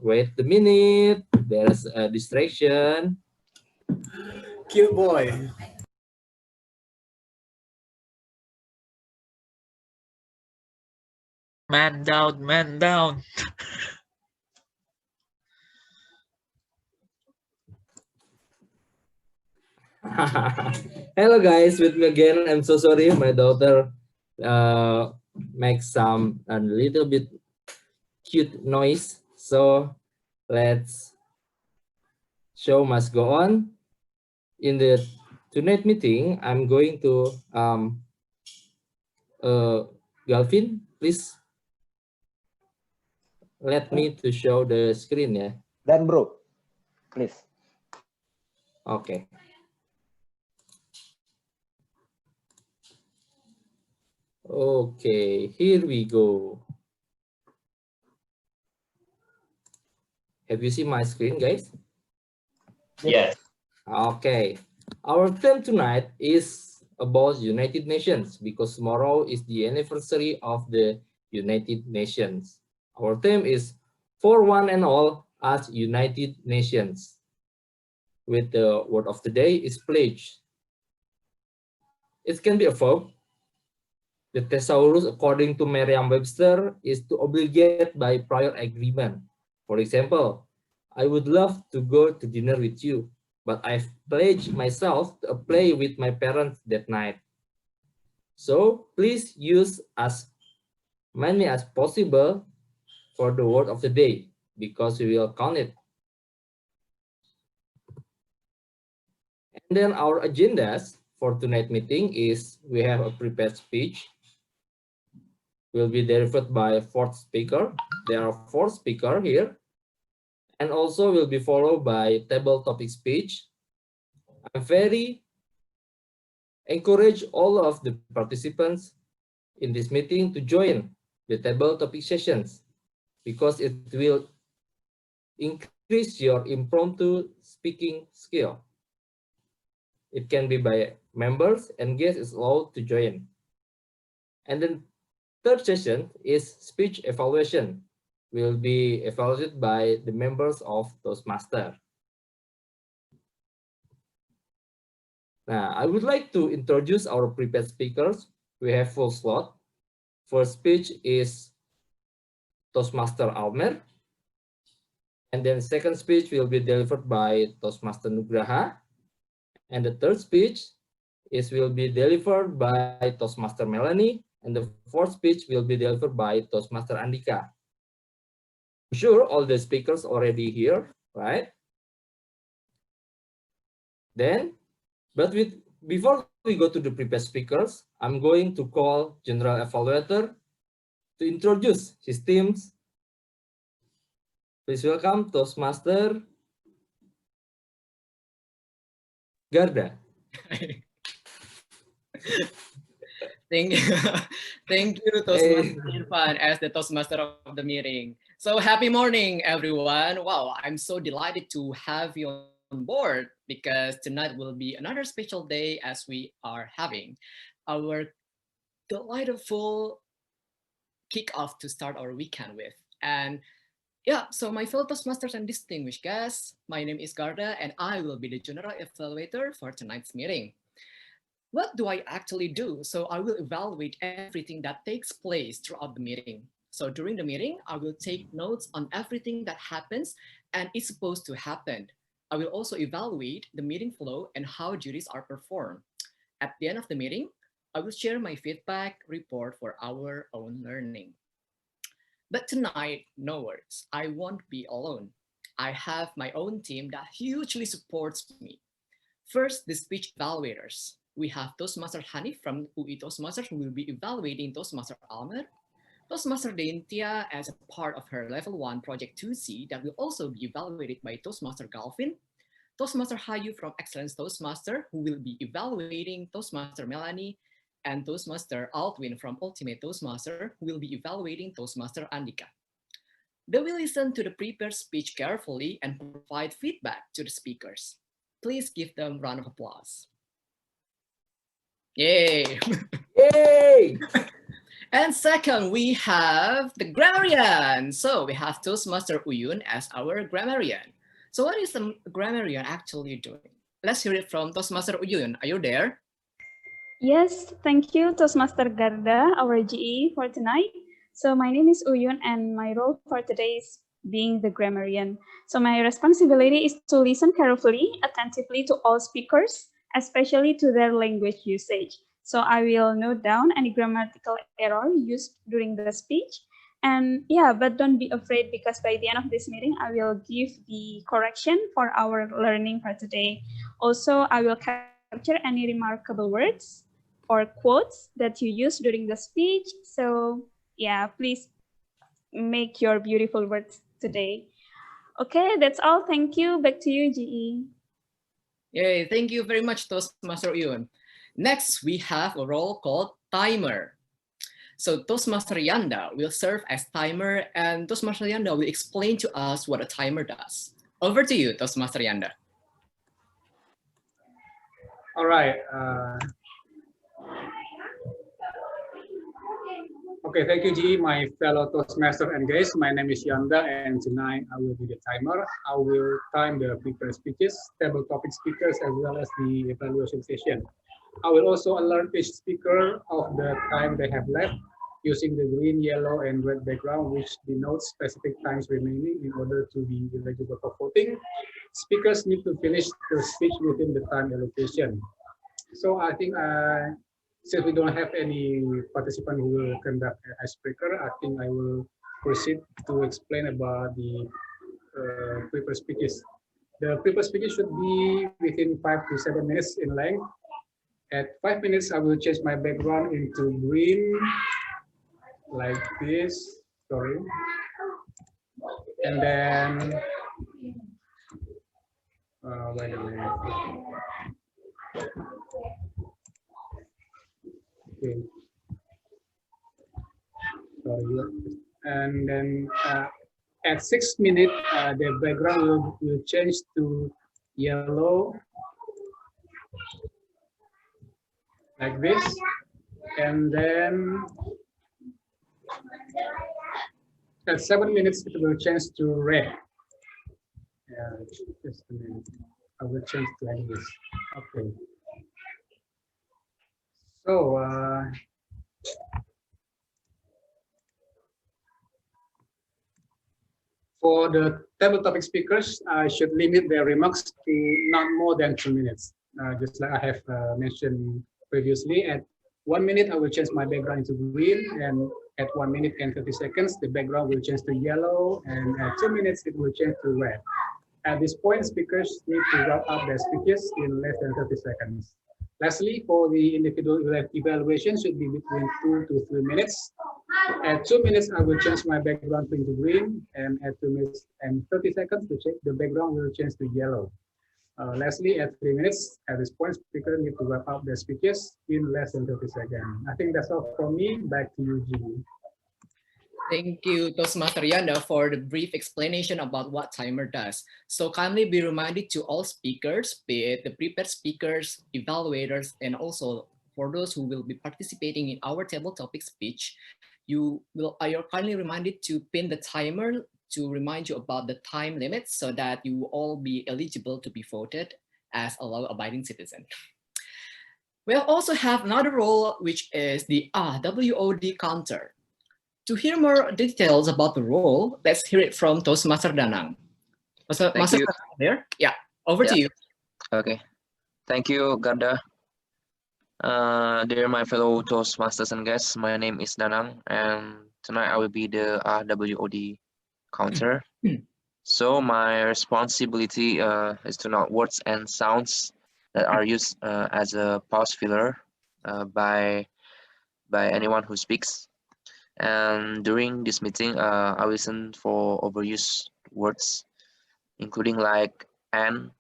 Wait a minute. There's a distraction. Cute boy. Man down, man down. Hello guys, with me again. I'm so sorry, my daughter makes some a little bit cute noise. So let's show must go on. In the tonight meeting, I'm going to Galvin, please let me to show the screen, yeah. Dan bro, please. Okay. Okay, here we go. Have you seen my screen, guys? Yes. Okay. Our theme tonight is about United Nations because tomorrow is the anniversary of the United Nations. Our theme is for one and all as United Nations. With the word of the day is pledge. It can be a verb. The thesaurus, according to Merriam-Webster, is to obligate by prior agreement. For example, I would love to go to dinner with you, but I've pledged myself to play with my parents that night. So please use as many as possible for the word of the day because we will count it. And then our agendas for tonight's meeting is we have a prepared speech. Will be delivered by a fourth speaker. There are 4 speakers here. And also will be followed by table topic speech. I'm very encourage all of the participants in this meeting to join the table topic sessions because it will increase your impromptu speaking skill. It can be by members and guests is allowed to join. And then third session is speech evaluation. Will be evaluated by the members of Toastmasters. Now, I would like to introduce our prepared speakers. We have full slot. First speech is Toastmaster Almer. And then second speech will be delivered by Toastmaster Nugraha. And the third speech will be delivered by Toastmaster Melanie. And the fourth speech will be delivered by Toastmaster Andika. I'm sure all the speakers already here, right? Then, before we go to the prepared speakers, I'm going to call General Evaluator to introduce his teams. Please welcome Toastmaster Garda. Thank you. Thank you, Toastmaster Irfan, as the Toastmaster of the meeting. So happy morning, everyone. Wow, I'm so delighted to have you on board because tonight will be another special day as we are having our delightful kickoff to start our weekend with. And yeah, so my fellow Toastmasters and distinguished guests, my name is Garda and I will be the General Evaluator for tonight's meeting. What do I actually do? So I will evaluate everything that takes place throughout the meeting. So during the meeting, I will take notes on everything that happens and is supposed to happen. I will also evaluate the meeting flow and how duties are performed. At the end of the meeting, I will share my feedback report for our own learning. But tonight, no worries, I won't be alone. I have my own team that hugely supports me. First, the speech evaluators. We have Toastmaster Hanif from UI Toastmasters who will be evaluating Toastmaster Almer, Toastmaster Dentia as a part of her level 1 project 2C that will also be evaluated by Toastmaster Galvin, Toastmaster Hayu from Excellence Toastmaster who will be evaluating Toastmaster Melanie, and Toastmaster Altwin from Ultimate Toastmaster who will be evaluating Toastmaster Andika. They will listen to the prepared speech carefully and provide feedback to the speakers. Please give them a round of applause. Yay! Yay! And second, we have the grammarian. So we have Toastmaster Uyun as our grammarian. So what is the grammarian actually doing? Let's hear it from Toastmaster Uyun. Are you there? Yes, thank you, Toastmaster Garda, our GE for tonight. So my name is Uyun and my role for today is being the grammarian. So my responsibility is to listen carefully, attentively to all speakers, especially to their language usage. So I will note down any grammatical error used during the speech. And yeah, but don't be afraid because by the end of this meeting, I will give the correction for our learning for today. Also, I will capture any remarkable words or quotes that you use during the speech. So yeah, please make your beautiful words today. Okay, that's all. Thank you. Back to you, GE. Yay, thank you very much, Toastmaster Uyun. Next, we have a role called timer. So Toastmaster Yanda will serve as timer and Toastmaster Yanda will explain to us what a timer does. Over to you, Toastmaster Yanda. All right. Okay, thank you, G, my fellow Toastmaster and guests. My name is Yanda, and tonight I will be the timer. I will time the prepared speeches, table topic speakers, as well as the evaluation session. I will also alert each speaker of the time they have left using the green, yellow, and red background, which denotes specific times remaining in order to be eligible for voting. Speakers need to finish the speech within the time allocation. So I think since we don't have any participant who will conduct an icebreaker, I think I will proceed to explain about the prepared speeches. The prepared speeches should be within 5 to 7 minutes in length. At 5 minutes, I will change my background into green, like this. Sorry. And then, wait a minute. Okay. Sorry. And then at 6 minutes, the background will change to yellow, like this. And then at 7 minutes, it will change to red. Just a minute. I will change to like this. Okay. So, for the table topic speakers, I should limit their remarks to not more than 2 minutes. Just like I have mentioned previously, at 1 minute, I will change my background into green, and at 1 minute and 30 seconds, the background will change to yellow, and at 2 minutes, it will change to red. At this point, speakers need to wrap up their speeches in less than 30 seconds. Lastly, for the individual evaluation should be between 2 to 3 minutes. At 2 minutes, I will change my background into green, and at 2 minutes and 30 seconds, the background will change to yellow. Lastly, at 3 minutes, at this point, speakers need to wrap up their speeches in less than 30 seconds. I think that's all from me. Back to you, Jimmy. Thank you, Toastmaster Yanda, for the brief explanation about what timer does. So kindly be reminded to all speakers, be it the prepared speakers, evaluators, and also for those who will be participating in our table topic speech, you're kindly reminded to pin the timer to remind you about the time limits so that you will all be eligible to be voted as a law-abiding citizen. We'll also have another role, which is the WOD counter. To hear more details about the role, let's hear it from Toastmaster Danang. Master there? Yeah, over to you. Okay. Thank you, Garda. Dear my fellow Toastmasters and guests, my name is Danang, and tonight I will be the WOD counter. So my responsibility is to note words and sounds that are used as a pause filler by anyone who speaks. And during this meeting, I listen for overused words, including like and,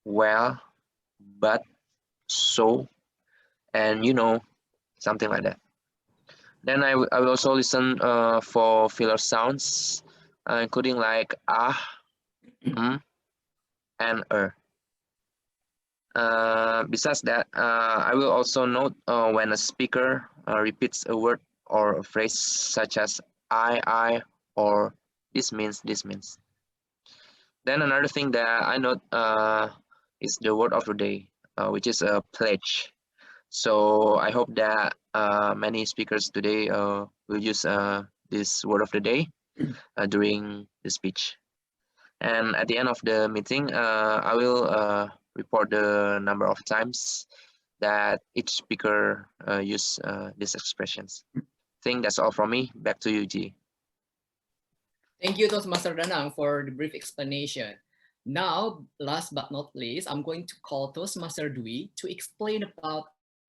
well, but, so, and you know, something like that. Then I will also listen for filler sounds, including like and besides that, I will also note when a speaker repeats a word or a phrase such as I, or this means, this means. Then another thing that I note is the word of the day, which is a pledge. So I hope that many speakers today will use this word of the day during the speech. And at the end of the meeting, I will report the number of times that each speaker use these expressions. I think that's all from me. Back to you, G. Thank you, Toastmaster Danang, for the brief explanation. Now, last but not least, I'm going to call Toastmaster Dwi to explain about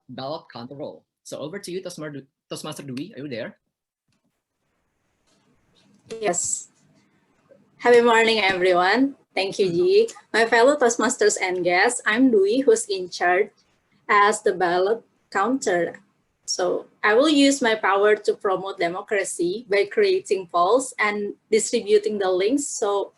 ballot counter roll. So over to you, Toastmaster Dwi. Are you there? Yes. Happy morning, everyone. Thank you, Ji. My fellow Toastmasters and guests, I'm Dwi, who's in charge as the ballot counter. So I will use my power to promote democracy by creating polls and distributing the links so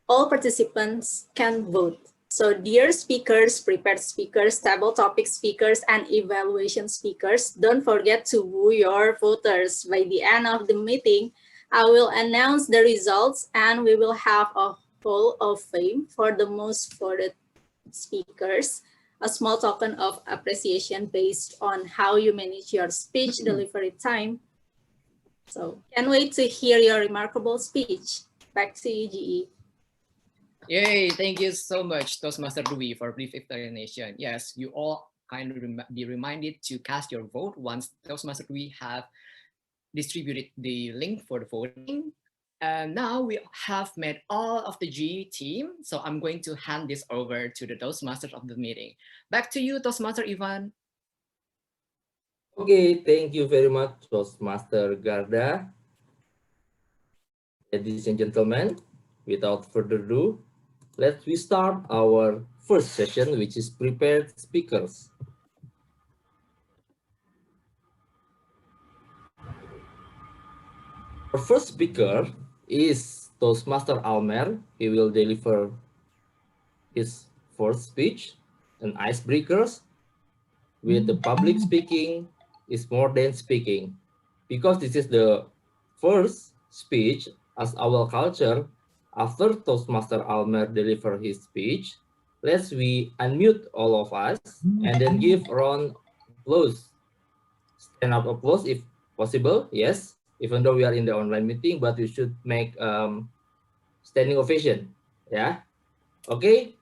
all participants can vote. So dear speakers, prepared speakers, table topic speakers, and evaluation speakers, don't forget to woo your voters. By the end of the meeting, I will announce the results and we will have a Hall of Fame for the most voted speakers, a small token of appreciation based on how you manage your speech delivery time. So can't wait to hear your remarkable speech. Back to you, GE. Yay, thank you so much, Toastmaster Dwi, for brief explanation. Yes, you all kind of be reminded to cast your vote once Toastmaster Dwi have distributed the link for the voting. And now we have met all of the G team. So I'm going to hand this over to the Toastmasters of the meeting. Back to you, Toastmaster Ivan. Okay, thank you very much, Toastmaster Garda. Ladies and gentlemen, without further ado, let's start our first session, which is prepared speakers. Our first speaker is Toastmaster Almer. He will deliver his first speech, an icebreakers with the public speaking is more than speaking. Because this is the first speech as our culture, after Toastmaster Almer deliver his speech, let's we unmute all of us and then give a round of applause. Stand up applause if possible, yes. Even though we are in the online meeting, but we should make standing ovation, yeah. Okay.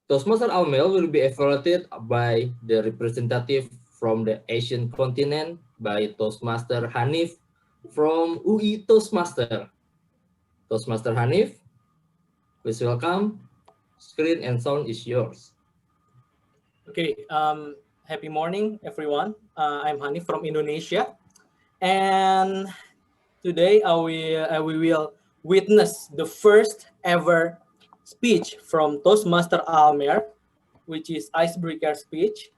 Toastmaster Almer will be evaluated by the representative from the Asian continent by Toastmaster Hanif from UI Toastmaster. Toastmaster Hanif, please welcome. Screen and sound is yours. Okay, happy morning, everyone. I'm Hanif from Indonesia, and today we will witness the first ever speech from Toastmaster Almer, which is icebreaker speech.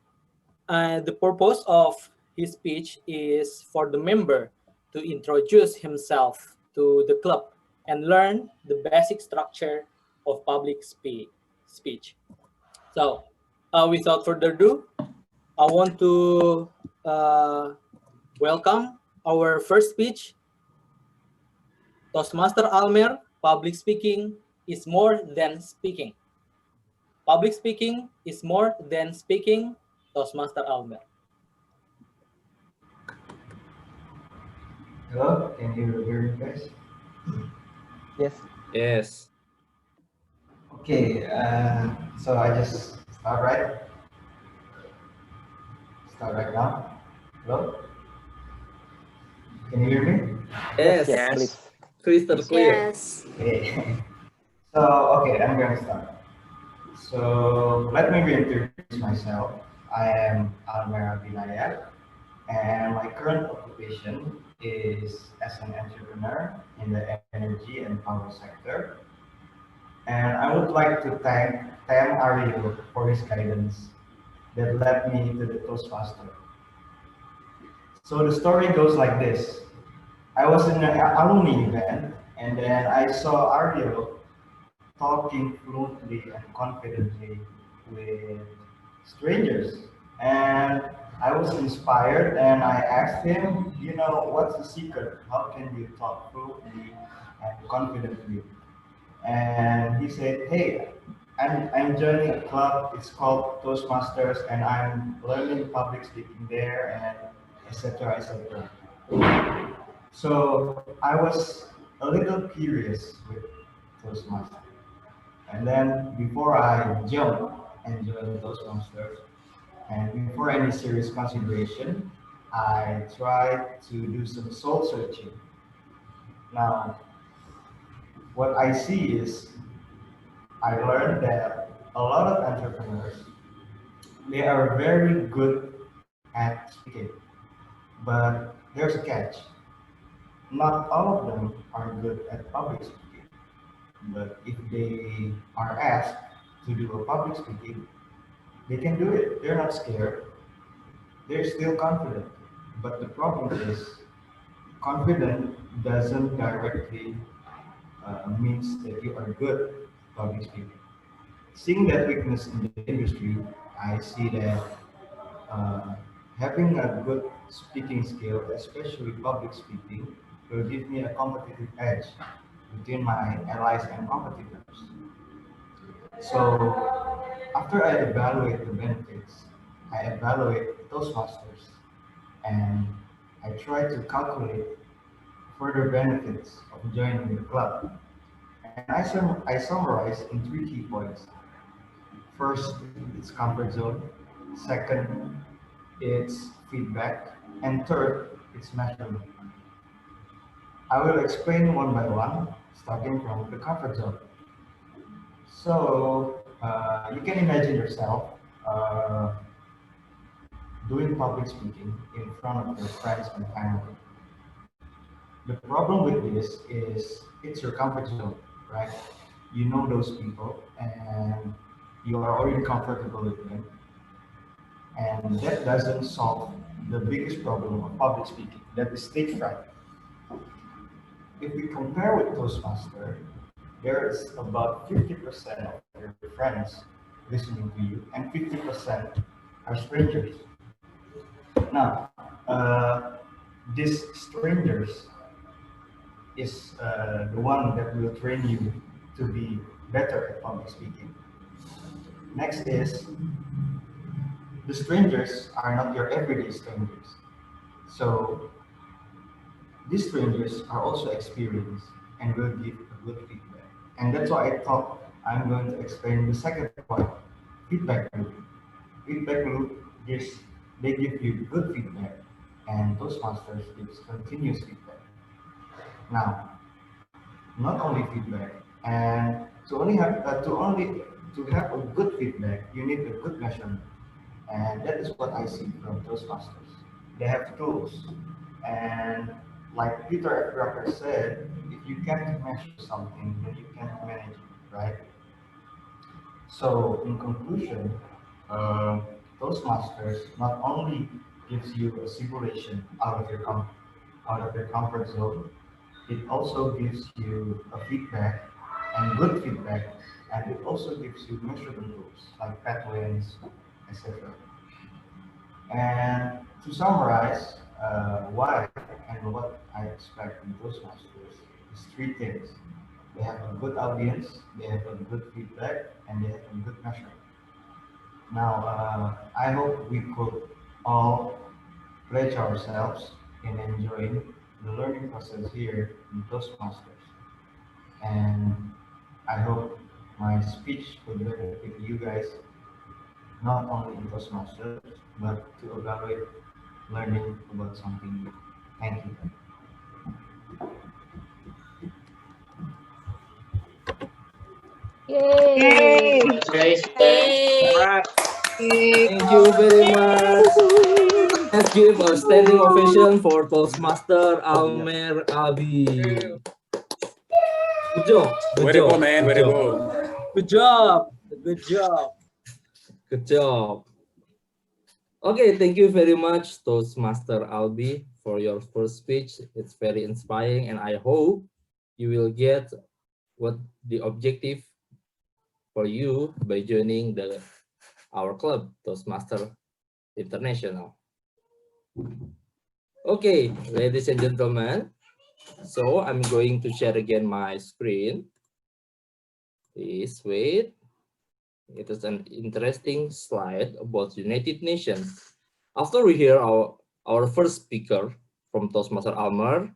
The purpose of his speech is for the member to introduce himself to the club and learn the basic structure of public speech. So, without further ado, I want to welcome our first speech. Toastmaster Almer, public speaking is more than speaking. Public speaking is more than speaking. Toastmaster Almer. Hello, can you hear me, guys? Yes. Yes. Okay, so I just start right. Start right now. Hello, can you hear me? Yes. Yes, please. Crystal clear. Yes. Okay. So okay, I'm going to start. So let me reintroduce myself. I am Almer Binaya, and my current occupation is as an entrepreneur in the energy and power sector. And I would like to thank Tam Aryo for his guidance that led me to the Toastmaster. So the story goes like this. I was in an alumni event and then I saw Aryo talking fluently and confidently with strangers. And I was inspired and I asked him, what's the secret? How can you talk fluently and confidently? And he said, hey, I'm joining a club. It's called Toastmasters, and I'm learning public speaking there, and etc. etc. So I was a little curious with Toastmasters. And then before I jump and join Toastmasters, and before any serious consideration, I tried to do some soul searching. Now, what I see is I learned that a lot of entrepreneurs, they are very good at speaking, but there's a catch. Not all of them are good at public speaking, but if they are asked to do a public speaking, they can do it. They're not scared. They're still confident. But the problem is, confident doesn't directly means that you are good public speaking. Seeing that weakness in the industry, I see that uh, having a good speaking skill, especially public speaking, will give me a competitive edge between my allies and competitors. So after I evaluate the benefits, I evaluate Toastmasters and I try to calculate further benefits of joining the club. And I summarize in three key points. First, it's comfort zone. Second, it's feedback. And third, it's measurement. I will explain one by one, starting from the comfort zone. So, you can imagine yourself doing public speaking in front of your friends and family. The problem with this is it's your comfort zone, right? You know those people and you are already comfortable with them. And that doesn't solve the biggest problem of public speaking, that is stage fright. If we compare with Toastmaster, there is about 50% of your friends listening to you and 50% are strangers. Now, these strangers is the one that will train you to be better at public speaking. Next is the strangers are not your everyday strangers. So these strangers are also experienced and will give a good feedback. And that's why I thought I'm going to explain the second point, feedback loop. Feedback loop gives, they give you good feedback and Toastmasters gives continuous feedback. Now, not only feedback, and to have a good feedback, you need a good measurement. And that is what I see from Toastmasters. They have tools. And like Peter F. Drucker said, if you can't measure something, then you can't manage it, right? So in conclusion, Toastmasters not only gives you a simulation out of your comfort zone, it also gives you a feedback and good feedback, and it also gives you measurable tools like pathways, etc. And to summarize, why and what I expect in Toastmasters is three things. They have a good audience, they have a good feedback, and they have a good measurement. Now, I hope we could all pledge ourselves in enjoying the learning process here in Toastmasters. And I hope my speech will benefit you guys, not only in Toastmasters, but to evaluate learning about something new. Thank you. Yay! Guys, Yay! congrats. Thank you very much. Let's give a standing ovation for Toastmaster Almer Abi. Good job. Good Way to job. go, man. Way to go. Good job. Good job. Good job. Okay, thank you very much, Toastmaster Albi, for your first speech. It's very inspiring, and I hope you will get what the objective for you by joining our club, Toastmaster International. Okay, ladies and gentlemen, so I'm going to share again my screen. Please wait. It is an interesting slide about United Nations. After we hear our first speaker from Toastmaster Almer,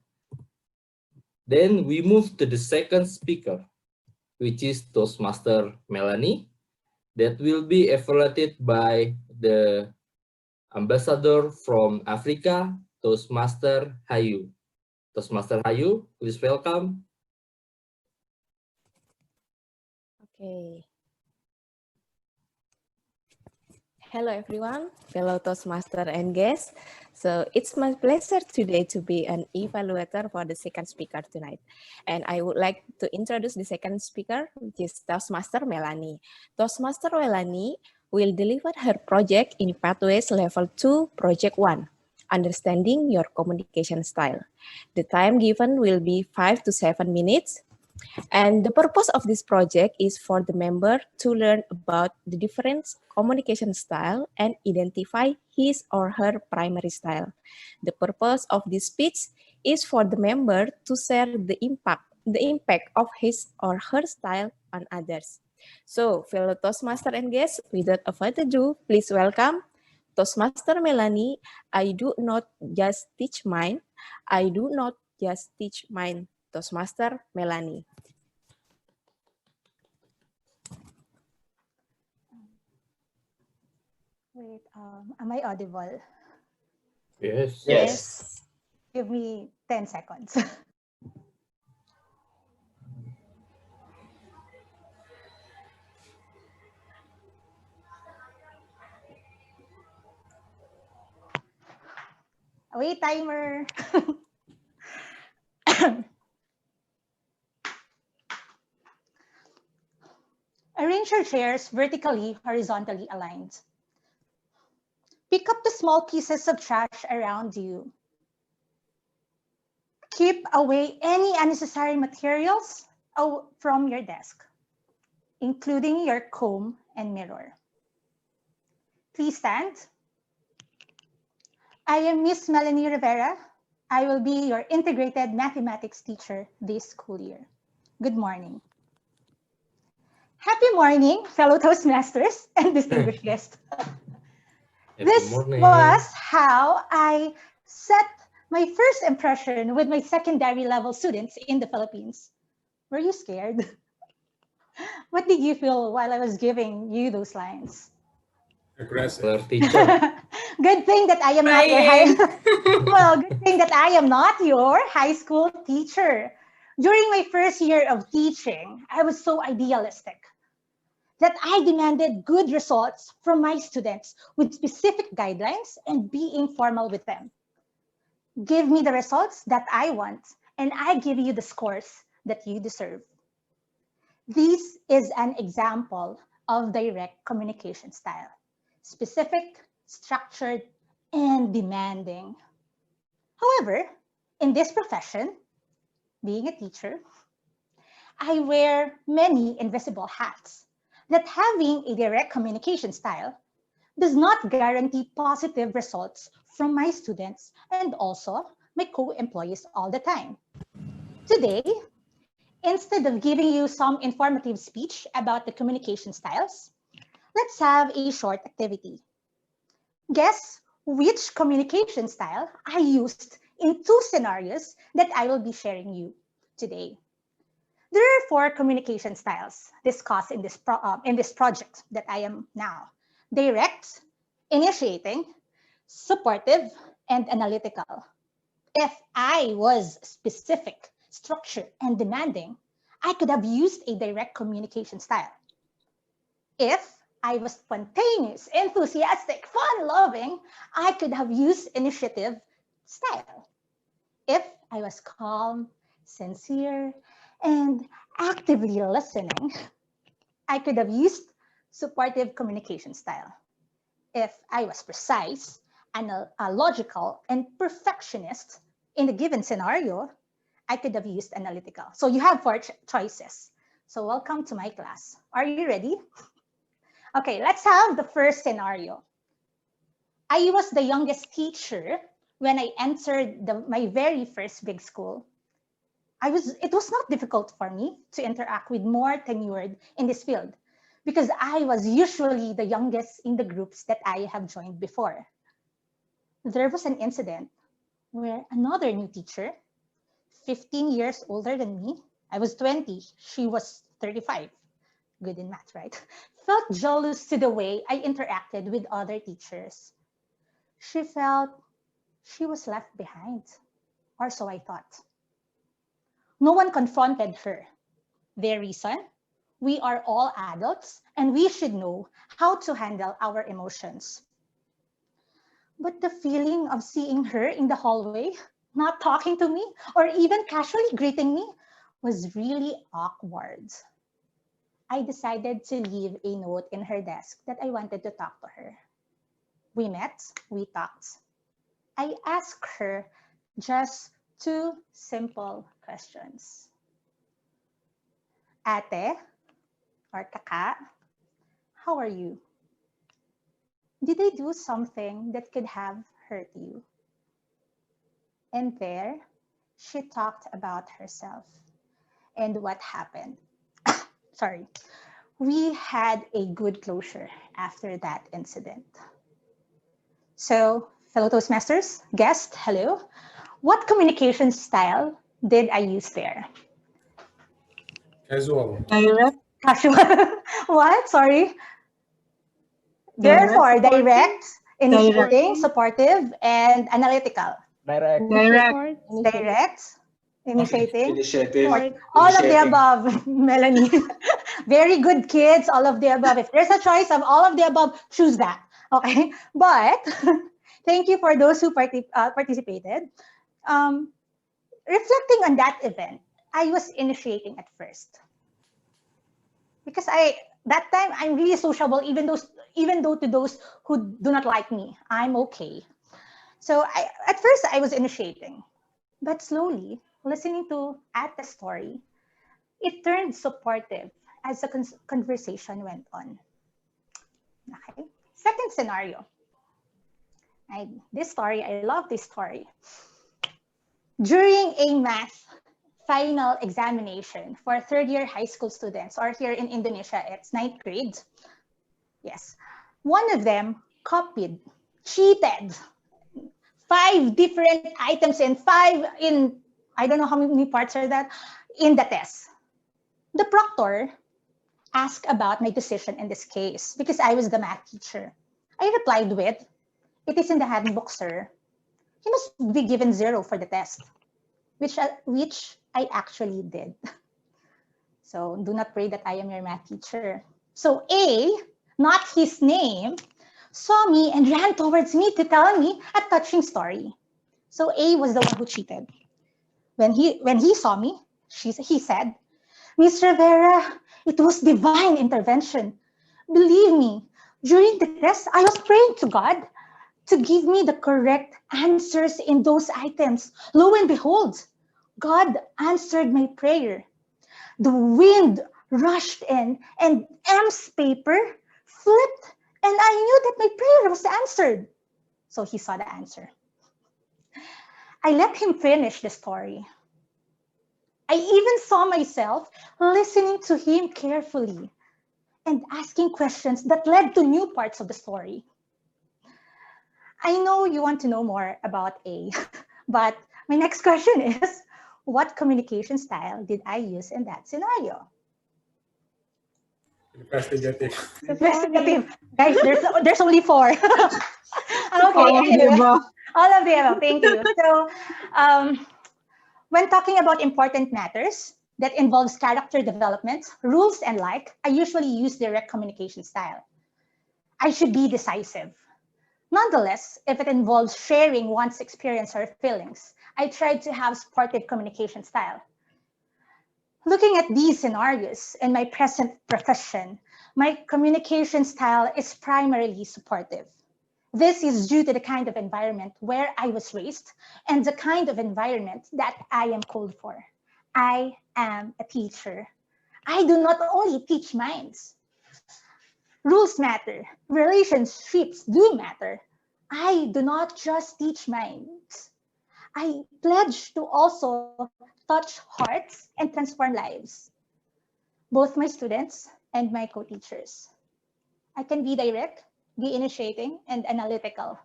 then we move to the second speaker, which is Toastmaster Melanie, that will be evaluated by the ambassador from Africa, Toastmaster Hayu. Toastmaster Hayu, please welcome. Okay. Hello everyone, fellow Toastmaster and guests. So it's my pleasure today to be an evaluator for the second speaker tonight. And I would like to introduce the second speaker, which is Toastmaster Melanie. Toastmaster Melanie will deliver her project in Pathways Level 2, Project 1, Understanding Your Communication Style. The time given will be 5 to 7 minutes. And the purpose of this project is for the member to learn about the different communication style and identify his or her primary style. The purpose of this speech is for the member to share the impact of his or her style on others. So, fellow Toastmaster and guests, without further ado, please welcome Toastmaster Melanie. I do not just teach mine. I do not just teach mine. Toastmaster Melanie. Wait, am I audible? Yes. Yes. Give me 10 seconds. Wait, timer. Arrange your chairs vertically, horizontally aligned. Pick up the small pieces of trash around you. Keep away any unnecessary materials from your desk, including your comb and mirror. Please stand. I am Miss Melanie Rivera. I will be your integrated mathematics teacher this school year. Good morning. Happy morning, fellow Toastmasters and distinguished guests. This was how I set my first impression with my secondary level students in the Philippines. Were you scared? What did you feel while I was giving you those lines? Aggressive. Teacher. Good thing that I am not your good thing that I am not your high school teacher. During my first year of teaching, I was so idealistic that I demanded good results from my students with specific guidelines and be informal with them. Give me the results that I want, and I give you the scores that you deserve. This is an example of direct communication style. Specific, structured, and demanding. However, in this profession, being a teacher, I wear many invisible hats that having a direct communication style does not guarantee positive results from my students and also my co-employees all the time. Today, instead of giving you some informative speech about the communication styles, let's have a short activity. Guess which communication style I used in 2 scenarios that I will be sharing you today. There are 4 communication styles discussed in this project that I am now: direct, initiating, supportive, and analytical. If I was specific, structured, and demanding, I could have used a direct communication style. If I was spontaneous, enthusiastic, fun-loving, I could have used initiative style. If I was calm, sincere, and actively listening, I could have used supportive communication style. If I was precise, logical, and perfectionist in a given scenario, I could have used analytical. So you have 4 choices. So welcome to my class. Are you ready? Okay, let's have the first scenario. I was the youngest teacher when I entered my very first big school, it was not difficult for me to interact with more tenured in this field because I was usually the youngest in the groups that I have joined before. There was an incident where another new teacher, 15 years older than me, I was 20, she was 35, good in math, right? Felt jealous to the way I interacted with other teachers. She felt she was left behind, or so I thought. No one confronted her. Their reason? We are all adults and we should know how to handle our emotions. But the feeling of seeing her in the hallway, not talking to me or even casually greeting me, was really awkward. I decided to leave a note in her desk that I wanted to talk to her. We met, we talked. I asked her just 2 simple questions. Ate, or kaka, how are you? Did I do something that could have hurt you? And there, she talked about herself and what happened. Sorry. We had a good closure after that incident. So, fellow Toastmasters, guest, hello. What communication style did I use there? Casual. Direct. Casual. What? Sorry. Therefore, direct, initiating, supportive, and analytical. Direct, initiating, all of the above, Melanie. Very good kids, all of the above. If there's a choice of all of the above, choose that. Okay, but thank you for those who participated. Reflecting on that event, I was initiating at first because that time I'm really sociable, even though to those who do not like me, I'm okay. So at first I was initiating, but slowly listening at the story, it turned supportive as the conversation went on. Okay. Second scenario. I love this story. During a math final examination for 3rd-year high school students, or here in Indonesia, it's 9th grade. Yes. One of them copied, cheated 5 different items and 5 in, I don't know how many parts are that, in the test. The proctor asked about my decision in this case because I was the math teacher. I replied with, "It is in the handbook, sir. He must be given 0 for the test," which I actually did. So do not pray that I am your math teacher. So A, not his name, saw me and ran towards me to tell me a touching story. So A was the one who cheated. When he saw me, he said, "Miss Rivera, it was divine intervention. Believe me, during the test, I was praying to God to give me the correct answers in those items. Lo and behold, God answered my prayer. The wind rushed in and M's paper flipped and I knew that my prayer was answered." So he saw the answer. I let him finish the story. I even saw myself listening to him carefully and asking questions that led to new parts of the story. I know you want to know more about A, but my next question is, what communication style did I use in that scenario? Investigative. Investigative. Guys, there's only 4. Okay, anyway, all of the above. Thank you. So, when talking about important matters that involves character development, rules, and like, I usually use direct communication style. I should be decisive. Nonetheless, if it involves sharing one's experience or feelings, I try to have supportive communication style. Looking at these scenarios in my present profession, my communication style is primarily supportive. This is due to the kind of environment where I was raised and the kind of environment that I am called for. I am a teacher. I do not only teach minds. Rules matter. Relationships do matter. I do not just teach minds. I pledge to also touch hearts and transform lives, both my students and my co-teachers. I can be direct, be initiating, and analytical.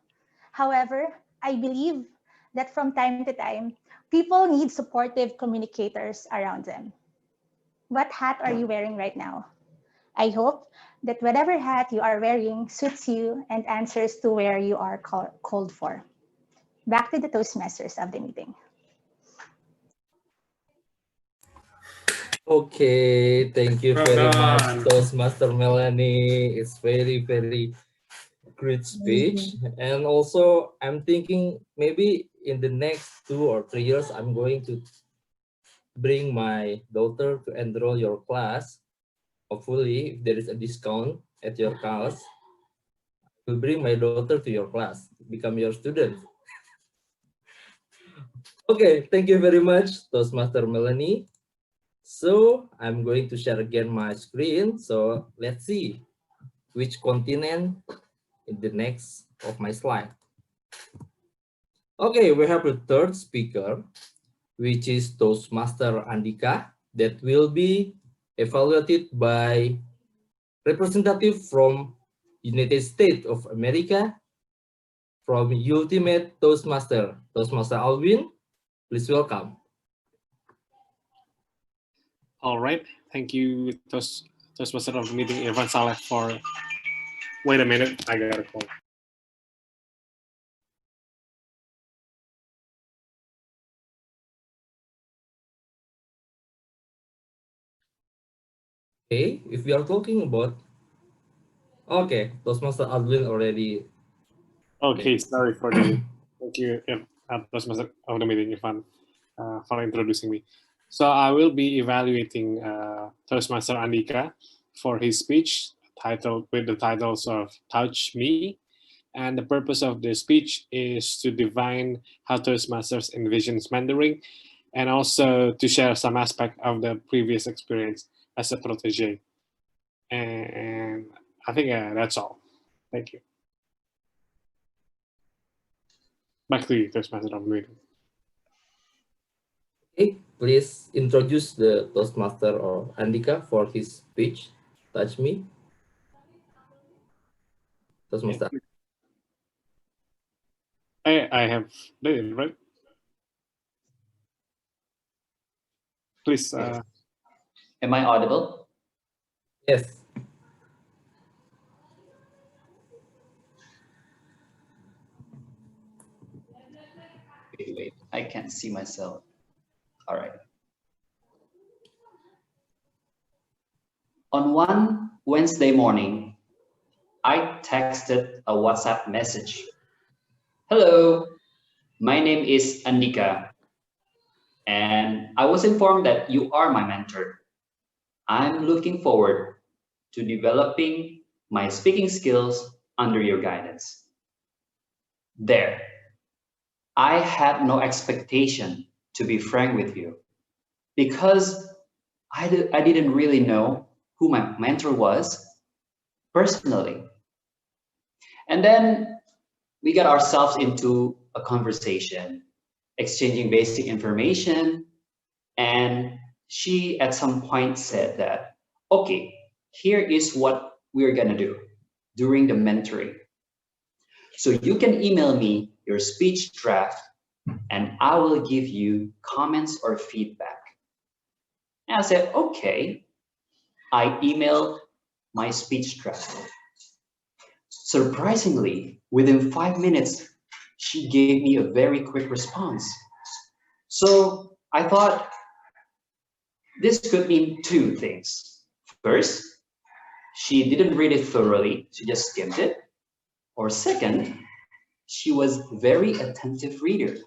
However, I believe that from time to time, people need supportive communicators around them. What hat are you wearing right now? I hope that whatever hat you are wearing suits you and answers to where you are called for. Back to the Toastmasters of the meeting. Okay, thank you Well very much, done. Toastmaster Melanie. It's very, very great speech. And also, I'm thinking maybe in the next 2 or 3 years, I'm going to bring my daughter to enroll your class. Hopefully, if there is a discount at your class, I will bring my daughter to your class, become your student. Okay, thank you very much, Toastmaster Melanie. So I'm going to share again my screen. So let's see which continent in the next of my slide. Okay, we have the third speaker, which is Toastmaster Andika, that will be evaluated by representative from United States of America, from Ultimate Toastmaster, Toastmaster Alvin. Please welcome. All right, thank you, Toastmaster of the meeting, Irfan Saleh, for. Wait a minute, I got a call. Okay, if we are talking about, okay, Toastmaster Alvin already. Okay, sorry for the. Thank you, Toastmaster of the meeting, Irfan, for introducing me. So I will be evaluating Toastmaster Andika for his speech titled with the titles of Touch Me. And the purpose of the speech is to define how Toastmasters envisions mentoring and also to share some aspect of the previous experience as a protege. And I think that's all. Thank you. Back to you, Toastmaster of the meeting. Okay, please introduce the Toastmaster or Andika for his speech. Touch Me. Toastmaster. I have did it, right? Please. Am I audible? Yes. Wait, I can't see myself. All right. On one Wednesday morning, I texted a WhatsApp message. Hello, my name is Andika, and I was informed that you are my mentor. I'm looking forward to developing my speaking skills under your guidance. There, I had no expectation, to be frank with you, because I didn't really know who my mentor was personally. And then we got ourselves into a conversation, exchanging basic information. And she at some point said that, okay, here is what we're gonna do during the mentoring. So you can email me your speech draft and I will give you comments or feedback. And I said, okay. I emailed my speech draft. Surprisingly, within 5 minutes, she gave me a very quick response. So I thought this could mean two things. First, she didn't read it thoroughly, she just skimmed it. Or second, she was very attentive reader.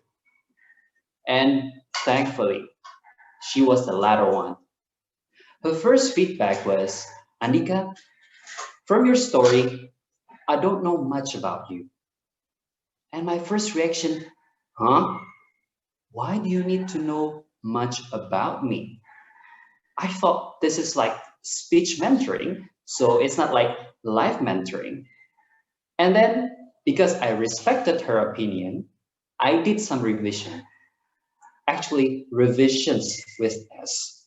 And thankfully, she was the latter one. Her first feedback was, Andika, from your story, I don't know much about you. And my first reaction, huh? Why do you need to know much about me? I thought this is like speech mentoring, so it's not like life mentoring. And then because I respected her opinion, I did some revision. Actually, revisions with S.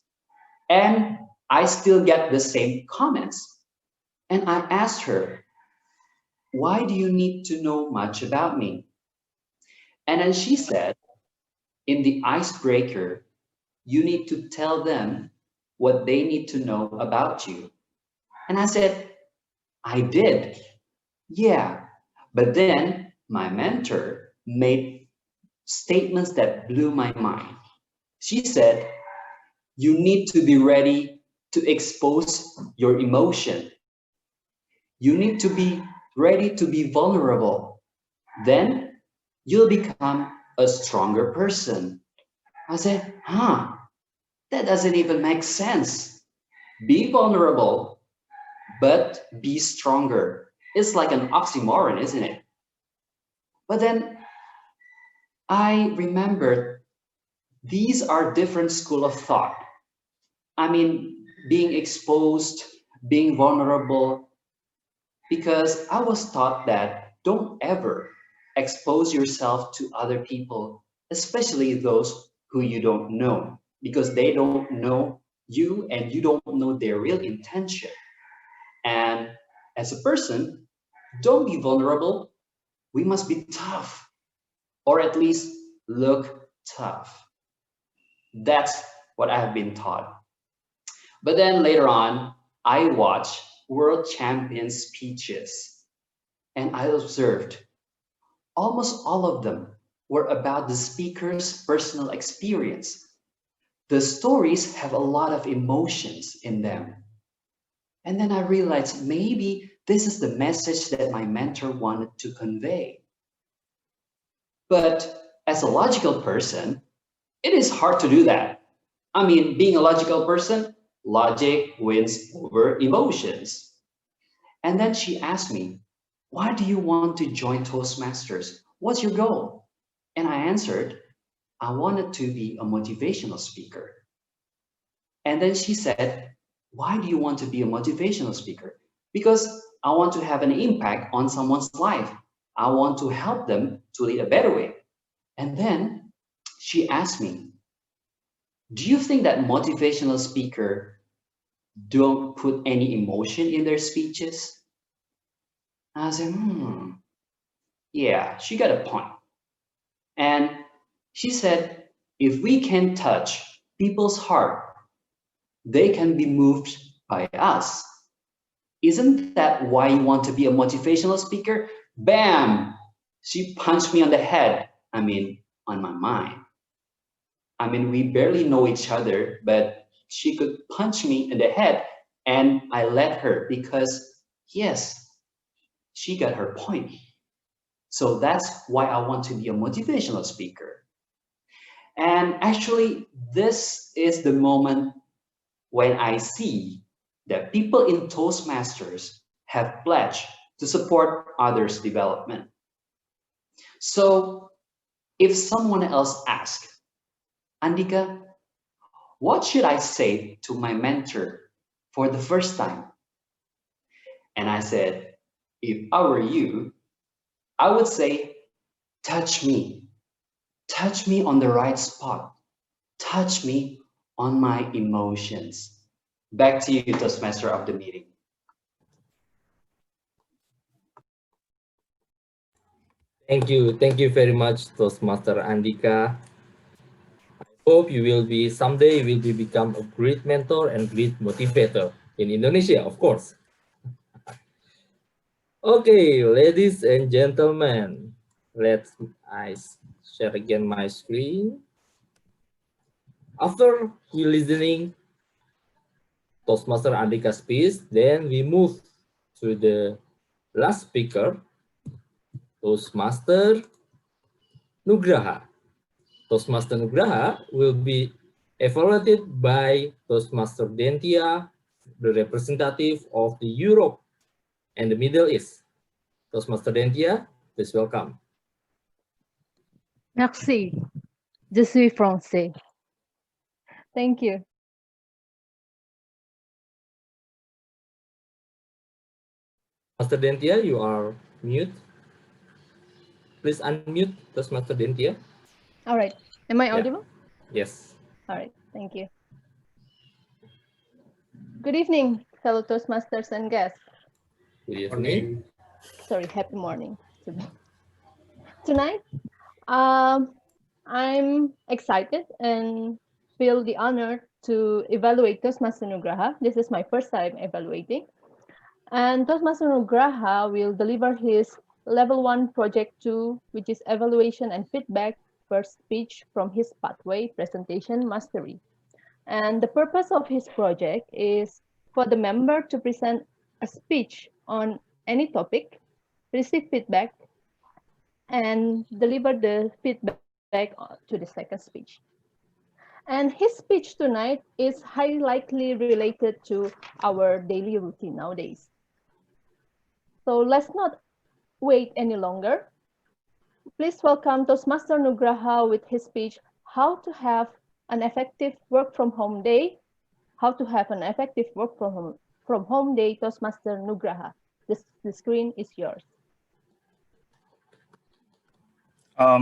And I still get the same comments. And I asked her, why do you need to know much about me? And then she said, in the icebreaker, you need to tell them what they need to know about you. And I said, I did. Yeah. But then my mentor made statements that blew my mind. She said, you need to be ready to expose your emotion. You need to be ready to be vulnerable. Then you'll become a stronger person. I said, that doesn't even make sense. Be vulnerable, but be stronger. It's like an oxymoron, isn't it? But then I remembered these are different school of thought. I mean, being exposed, being vulnerable, because I was taught that don't ever expose yourself to other people, especially those who you don't know, because they don't know you and you don't know their real intention. And as a person, don't be vulnerable. We must be tough, or at least look tough. That's what I have been taught. But then later on, I watched world champion speeches and I observed almost all of them were about the speaker's personal experience. The stories have a lot of emotions in them. And then I realized maybe this is the message that my mentor wanted to convey. But as a logical person, it is hard to do that. I mean, being a logical person, logic wins over emotions. And then she asked me, why do you want to join Toastmasters? What's your goal? And I answered, I wanted to be a motivational speaker. And then she said, why do you want to be a motivational speaker? Because I want to have an impact on someone's life. I want to help them to lead a better way. And then she asked me, do you think that motivational speaker don't put any emotion in their speeches? I said, yeah, she got a point. And she said, if we can touch people's heart, they can be moved by us. Isn't that why you want to be a motivational speaker? Bam! She punched me on the head. I mean, on my mind. I mean, we barely know each other, but she could punch me in the head and I let her because, yes, she got her point. So that's why I want to be a motivational speaker. And actually, this is the moment when I see that people in Toastmasters have pledged to support others' development. So if someone else asks, Andika, what should I say to my mentor for the first time? And I said, if I were you, I would say, touch me on the right spot, touch me on my emotions. Back to you, Toastmaster of the meeting. Thank you very much, Toastmaster Andika. I hope you will be someday you will become a great mentor and great motivator in Indonesia, of course. Okay, ladies and gentlemen, I share again my screen. After we listening Toastmaster Andika's speech, then we move to the last speaker, Toastmaster Nugraha. Toastmaster Nugraha will be evaluated by Toastmaster Dentia, the representative of the Europe and the Middle East. Toastmaster Dentia, please welcome. Merci. Je suis français. Thank you. Master Dentia, you are mute. Please unmute Toastmaster Dentia. All right. Am I Yeah. audible? Yes. All right. Thank you. Good evening, fellow Toastmasters and guests. Good evening. Sorry, happy morning to me. Tonight, I'm excited and feel the honor to evaluate Toastmaster Nugraha. This is my first time evaluating. And Toastmaster Nugraha will deliver his level 1 project 2, which is evaluation and feedback first speech from his pathway presentation mastery. And the purpose of his project is for the member to present a speech on any topic, receive feedback, and deliver the feedback to the second speech. And his speech tonight is highly likely related to our daily routine nowadays. So let's not wait any longer. Please welcome Toastmaster Nugraha with his speech, How to Have an Effective Work from Home Day. How to have an effective work from home day, Toastmaster Nugraha. The screen is yours.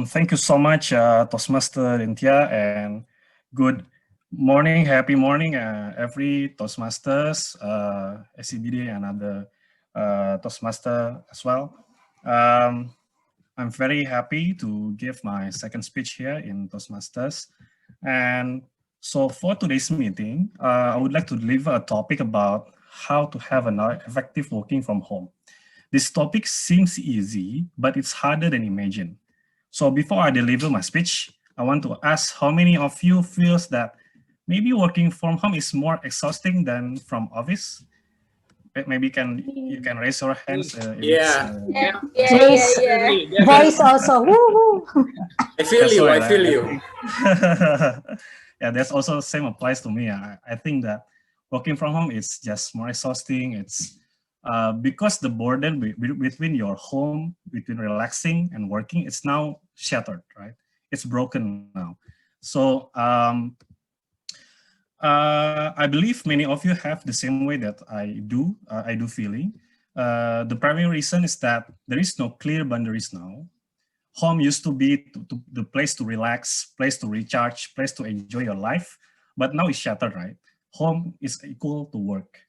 Thank you so much, Toastmaster Intia, and good morning, happy morning, every Toastmasters, SCBD, and other Toastmaster as well. I'm very happy to give my second speech here in Toastmasters. And so for today's meeting, I would like to deliver a topic about how to have an effective working from home. This topic seems easy, but it's harder than imagined. So before I deliver my speech, I want to ask how many of you feels that maybe working from home is more exhausting than from office? Maybe you can raise your hands. Yeah. Voice also. Woo, woo. I feel you. I feel you. Yeah, that's also the same applies to me. I think that working from home is just more exhausting. It's because the border between your home, between relaxing and working, it's now shattered, right? It's broken now. So I believe many of you have the same way that I do feeling. The primary reason is that there is no clear boundaries now. Home used to be the place to relax, place to recharge, place to enjoy your life, but now it's shattered, right? Home is equal to work.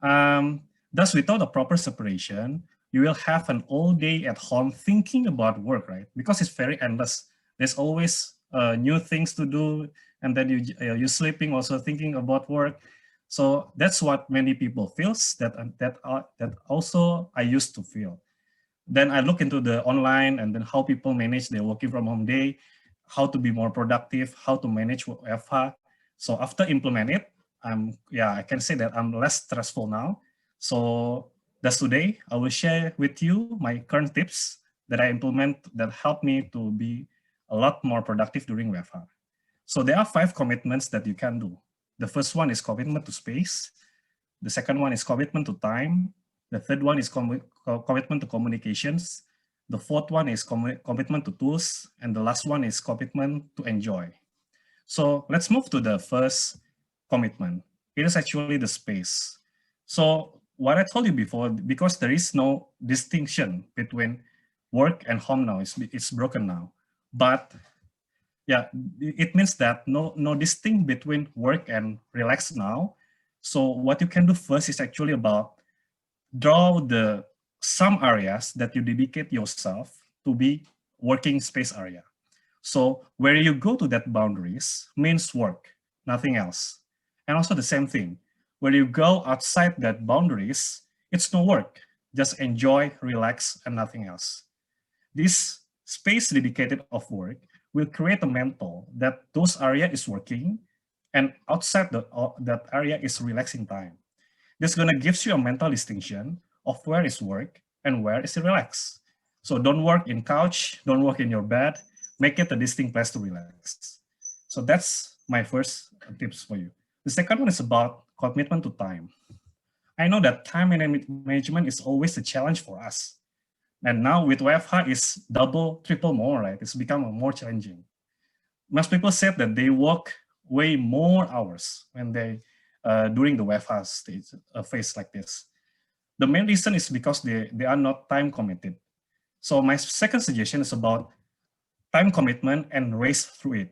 Thus, without a proper separation, you will have an all day at home thinking about work, right? Because it's very endless. There's always new things to do, and then you're sleeping also thinking about work. So that's what many people feels. That also I used to feel. Then I look into the online and then how people manage their working from home day, how to be more productive, how to manage WFH. So after implement it, I can say that I'm less stressful now. So that's today, I will share with you my current tips that I implement that help me to be a lot more productive during WFH. So there are 5 commitments that you can do. The first one is commitment to space. The second one is commitment to time. The third one is commitment to communications. The fourth one is commitment to tools. And the last one is commitment to enjoy. So let's move to the first commitment. It is actually the space. So what I told you before, because there is no distinction between work and home now, it's broken now. But yeah, it means that no distinction between work and relax now. So what you can do first is actually about draw some areas that you dedicate yourself to be working space area. So where you go to that boundaries means work, nothing else. And also the same thing, where you go outside that boundaries, it's no work, just enjoy, relax, and nothing else. This space dedicated of work will create a mental that those area is working and outside that area is relaxing time. This gonna gives you a mental distinction of where is work and where is relax. So don't work in couch, don't work in your bed, make it a distinct place to relax. So that's my first tips for you. The second one is about commitment to time. I know that time management is always a challenge for us. And now with WFH is double, triple more, right? It's become more challenging. Most people said that they work way more hours when they during the WFH stage, phase like this. The main reason is because they are not time committed. So my second suggestion is about time commitment and race through it.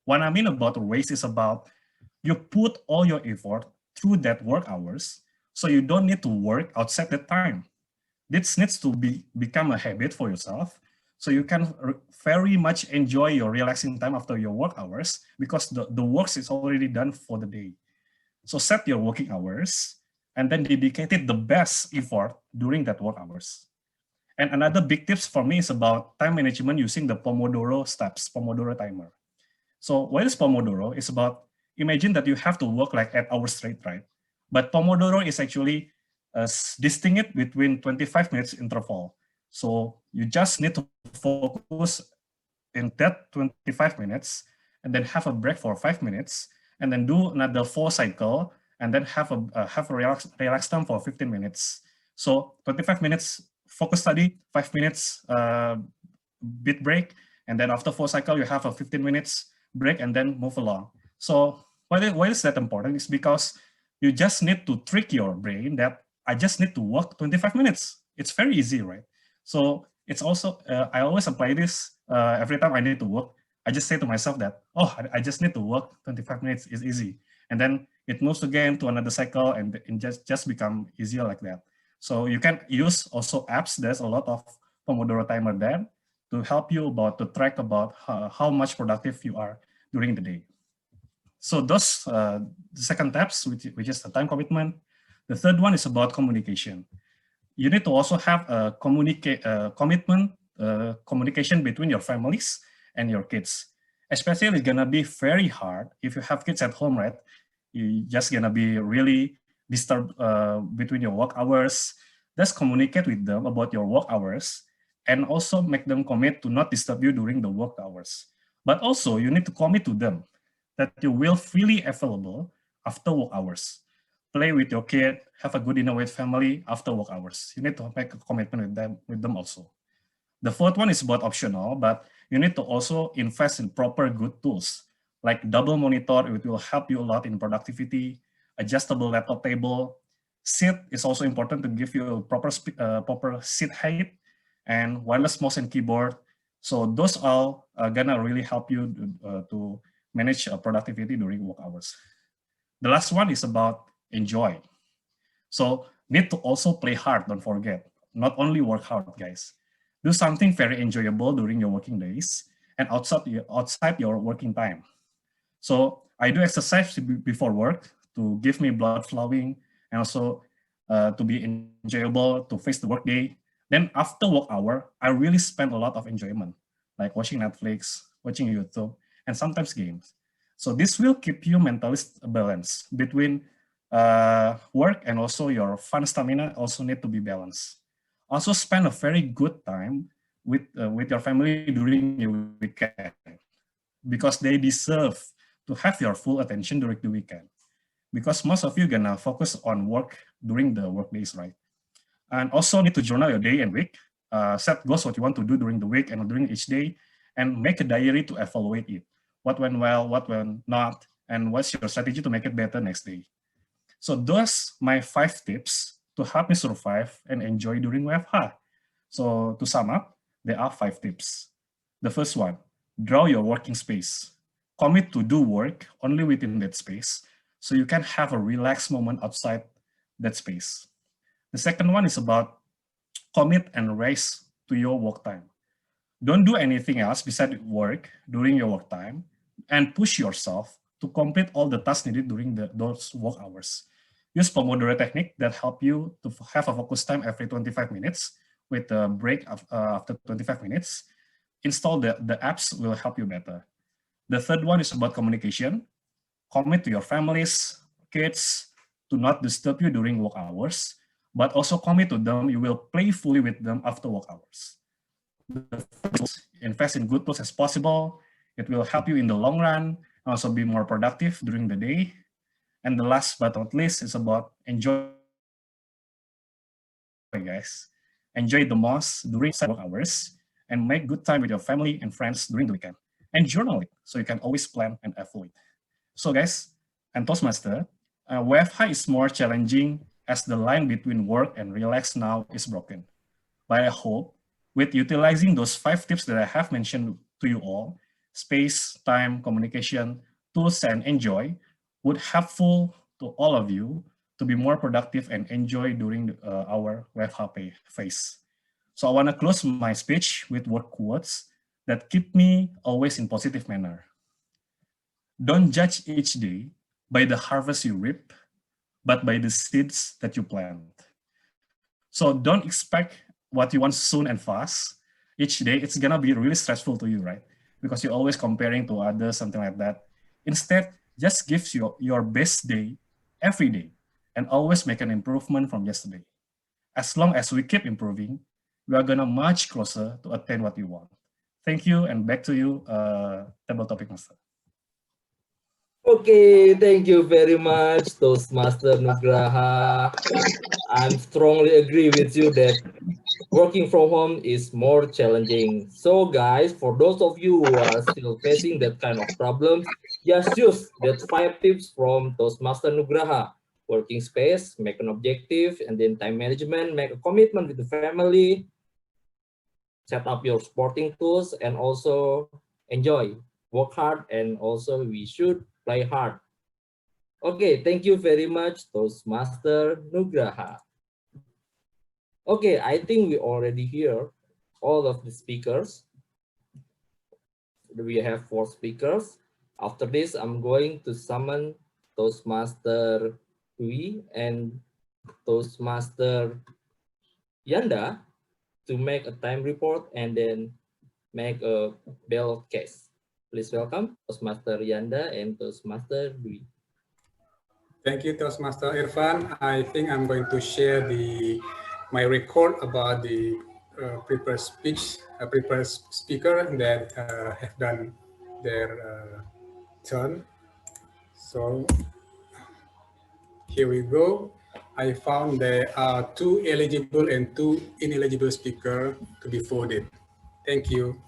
What I mean about race is about you put all your effort through that work hours, so you don't need to work outside that time. This needs to become a habit for yourself, so you can very much enjoy your relaxing time after your work hours, because the work is already done for the day. So set your working hours and then dedicate it the best effort during that work hours. And another big tips for me is about time management using the Pomodoro steps, Pomodoro timer. So what is Pomodoro? It's about, imagine that you have to work like 8 hours straight, right? But Pomodoro is actually distinct between 25 minutes interval. So you just need to focus in that 25 minutes and then have a break for 5 minutes and then do another 4 cycle and then have a relax time for 15 minutes. So 25 minutes focus study, 5 minutes bit break, and then after 4 cycle you have a 15 minutes break and then move along. So why is that important? It's because you just need to trick your brain that I just need to work 25 minutes. It's very easy, right? So it's also, I always apply this every time I need to work. I just say to myself that, oh, I just need to work 25 minutes, is easy. And then it moves again to another cycle and it just become easier like that. So you can use also apps. There's a lot of Pomodoro timer there to help you to track about how much productive you are during the day. So those the second steps, which is the time commitment. The third one is about communication. You need to also have a communication between your families and your kids. Especially it's gonna be very hard if you have kids at home, right? You're just gonna be really disturbed between your work hours. Just communicate with them about your work hours and also make them commit to not disturb you during the work hours. But also you need to commit to them that you will freely available after work hours. Play with your kid, have a good dinner with family after work hours. You need to make a commitment with them also. The fourth one is about optional, but you need to also invest in proper good tools, like double monitor. It will help you a lot in productivity, adjustable laptop table. Seat is also important to give you a proper seat height, and wireless mouse and keyboard. So those all are gonna really help you to manage productivity during work hours. The last one is about enjoy. So need to also play hard, don't forget. Not only work hard, guys. Do something very enjoyable during your working days and outside your working time. So I do exercise before work to give me blood flowing and also to be enjoyable to face the work day. Then after work hour, I really spend a lot of enjoyment, like watching Netflix, watching YouTube, and sometimes games. So this will keep you mentally balanced between work and also your fun stamina also need to be balanced. Also spend a very good time with your family during your weekend, because they deserve to have your full attention during the weekend. Because most of you gonna focus on work during the work days, right? And also need to journal your day and week, set goals what you want to do during the week and during each day, and make a diary to evaluate it. What went well, what went not, and what's your strategy to make it better next day. So those my 5 tips to help me survive and enjoy during WFH. So to sum up, there are 5 tips. The first one, draw your working space. Commit to do work only within that space, so you can have a relaxed moment outside that space. The second one is about commit and race to your work time. Don't do anything else besides work during your work time, and push yourself to complete all the tasks needed during those work hours. Use Pomodoro technique that help you to have a focus time every 25 minutes with a break after 25 minutes. Install the apps will help you better. The third one is about communication. Commit to your families, kids, to not disturb you during work hours, but also commit to them, you will play fully with them after work hours. Invest in good tools as possible. It will help you in the long run, also be more productive during the day. And the last but not least is about enjoy, guys. Enjoy the most during work hours and make good time with your family and friends during the weekend. And journal it so you can always plan and evaluate. So guys, and Toastmaster, WFH is more challenging as the line between work and relax now is broken. But I hope with utilizing those 5 tips that I have mentioned to you all, space, time, communication, tools, and enjoy, would helpful to all of you to be more productive and enjoy during our WebHP phase. So I want to close my speech with word quotes that keep me always in positive manner. Don't judge each day by the harvest you reap, but by the seeds that you plant. So don't expect what you want soon and fast. Each day it's gonna be really stressful to you, right? Because you're always comparing to others, something like that. Instead, just give your best day every day and always make an improvement from yesterday. As long as we keep improving, we are gonna much closer to attain what we want. Thank you, and back to you, Table Topic Master. Okay, thank you very much, Toastmaster Nugraha. I strongly agree with you that working from home is more challenging. So guys, for those of you who are still facing that kind of problems, just use that 5 tips from Toastmaster Nugraha. Working space, make an objective, and then time management, make a commitment with the family, set up your sporting tools, and also enjoy, work hard, and also we should play hard. Okay, thank you very much, Toastmaster Nugraha. Okay, I think we already hear all of the speakers. We have 4 speakers. After this, I'm going to summon Toastmaster Dwi and Toastmaster Yanda to make a time report and then make a ballot case. Please welcome Toastmaster Yanda and Toastmaster Dwi. Thank you, Toastmaster Irfan. I think I'm going to share my record about the prepared speaker that have done their turn. So here we go. I found there are 2 eligible and 2 ineligible speakers to be voted. Thank you.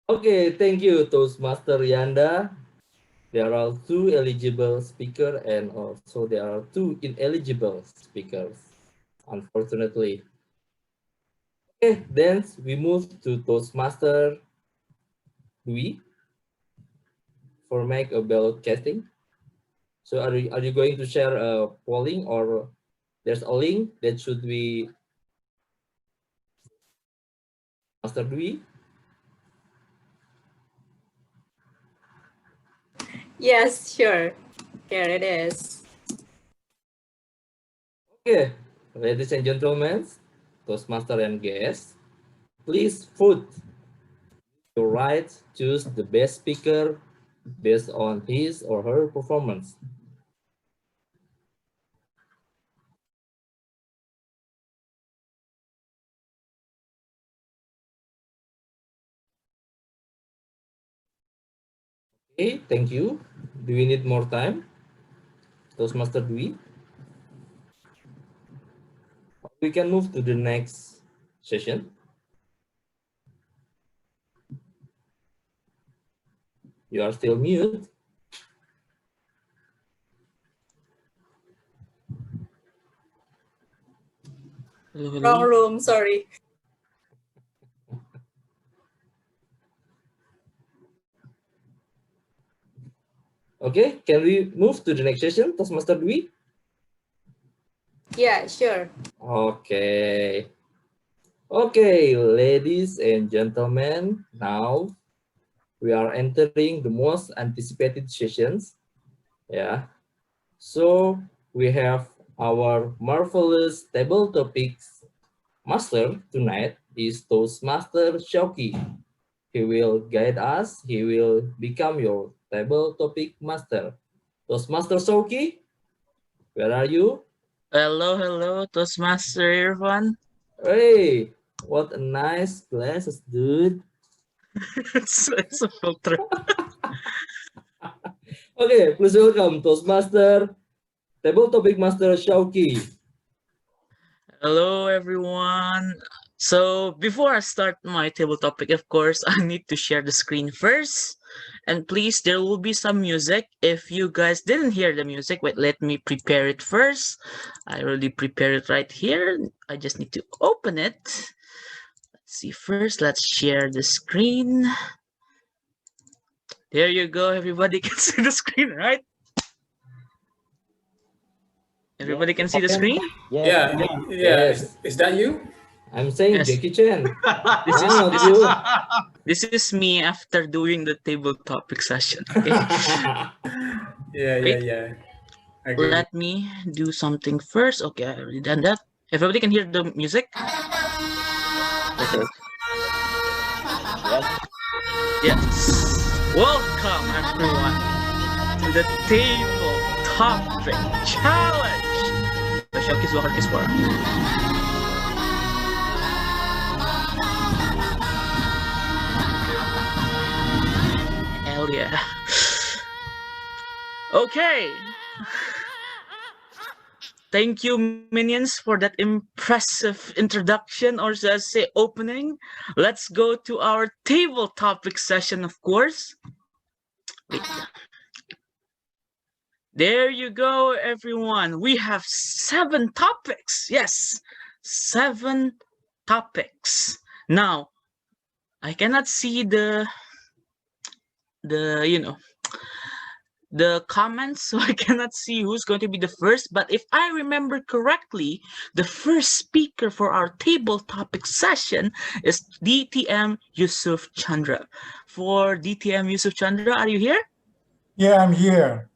Okay, thank you, Toastmaster Yanda. There are 2 eligible speakers and also there are 2 ineligible speakers, unfortunately. Okay, then we move to Toastmaster Dwi for make a ballot casting. So are you going to share a polling, or there's a link that should be Master Dwi? Yes, sure. Here it is. Okay, ladies and gentlemen, Toastmaster and guests, please vote. Your right, choose the best speaker based on his or her performance. Okay, thank you. Do we need more time? Toastmaster Dwi? We can move to the next session. You are still mute. Wrong room, sorry. Okay, can we move to the next session, Toastmaster Dwi? Yeah, sure. Okay. Okay, ladies and gentlemen, now we are entering the most anticipated sessions. Yeah. So we have our marvelous table topics master tonight is Toastmaster Shauki. He will guide us. He will become your table topic master. Toastmaster Shauki, where are you? Hello, Toastmaster Irfan. Hey, what a nice glasses, dude. it's a filter. Okay, please welcome Toastmaster, Table Topic Master Shauki. Hello, everyone. So before I start my table topic, of course, I need to share the screen first. And please, there will be some music. If you guys didn't hear the music, wait, let me prepare it first. I already prepared it right here. I just need to open it. Let's see first. Let's share the screen. There you go. Everybody can see the screen, right? Everybody can see the screen? Yeah. Yes. Is that you? I'm saying Yes. Jackie Chan. This is Not this you. is this is me after doing the table topic session. Okay. Wait. Yeah. Agree. Let me do something first. Okay, I already done that. Everybody can hear the music. Okay. Yes. Welcome everyone to the table topic challenge. Showcase wakal kispora. Hell yeah. Okay. Thank you, minions, for that impressive introduction, or should I say opening. Let's go to our table topic session, of course. Wait. There you go, everyone. We have 7 topics. Yes, 7 topics. Now, I cannot see the comments, so I cannot see who's going to be the first. But if I remember correctly, the first speaker for our table topic session is DTM Yusuf Chandra. For DTM Yusuf Chandra, are you here? Yeah, I'm here.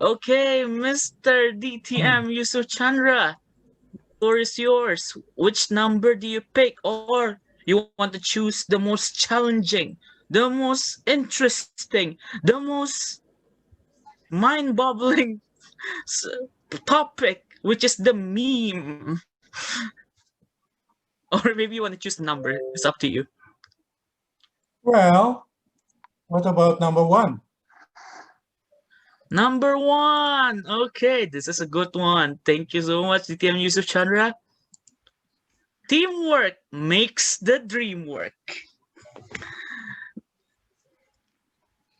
Okay, Mr. DTM Yusuf Chandra, the floor is yours. Which number do you pick, or you want to choose the most challenging, the most interesting, the most mind-boggling topic, which is the meme? Or maybe you want to choose the number. It's up to you. Well, what about number 1? Number 1. Okay, this is a good one. Thank you so much, DTM Yusuf Chandra. Teamwork makes the dream work.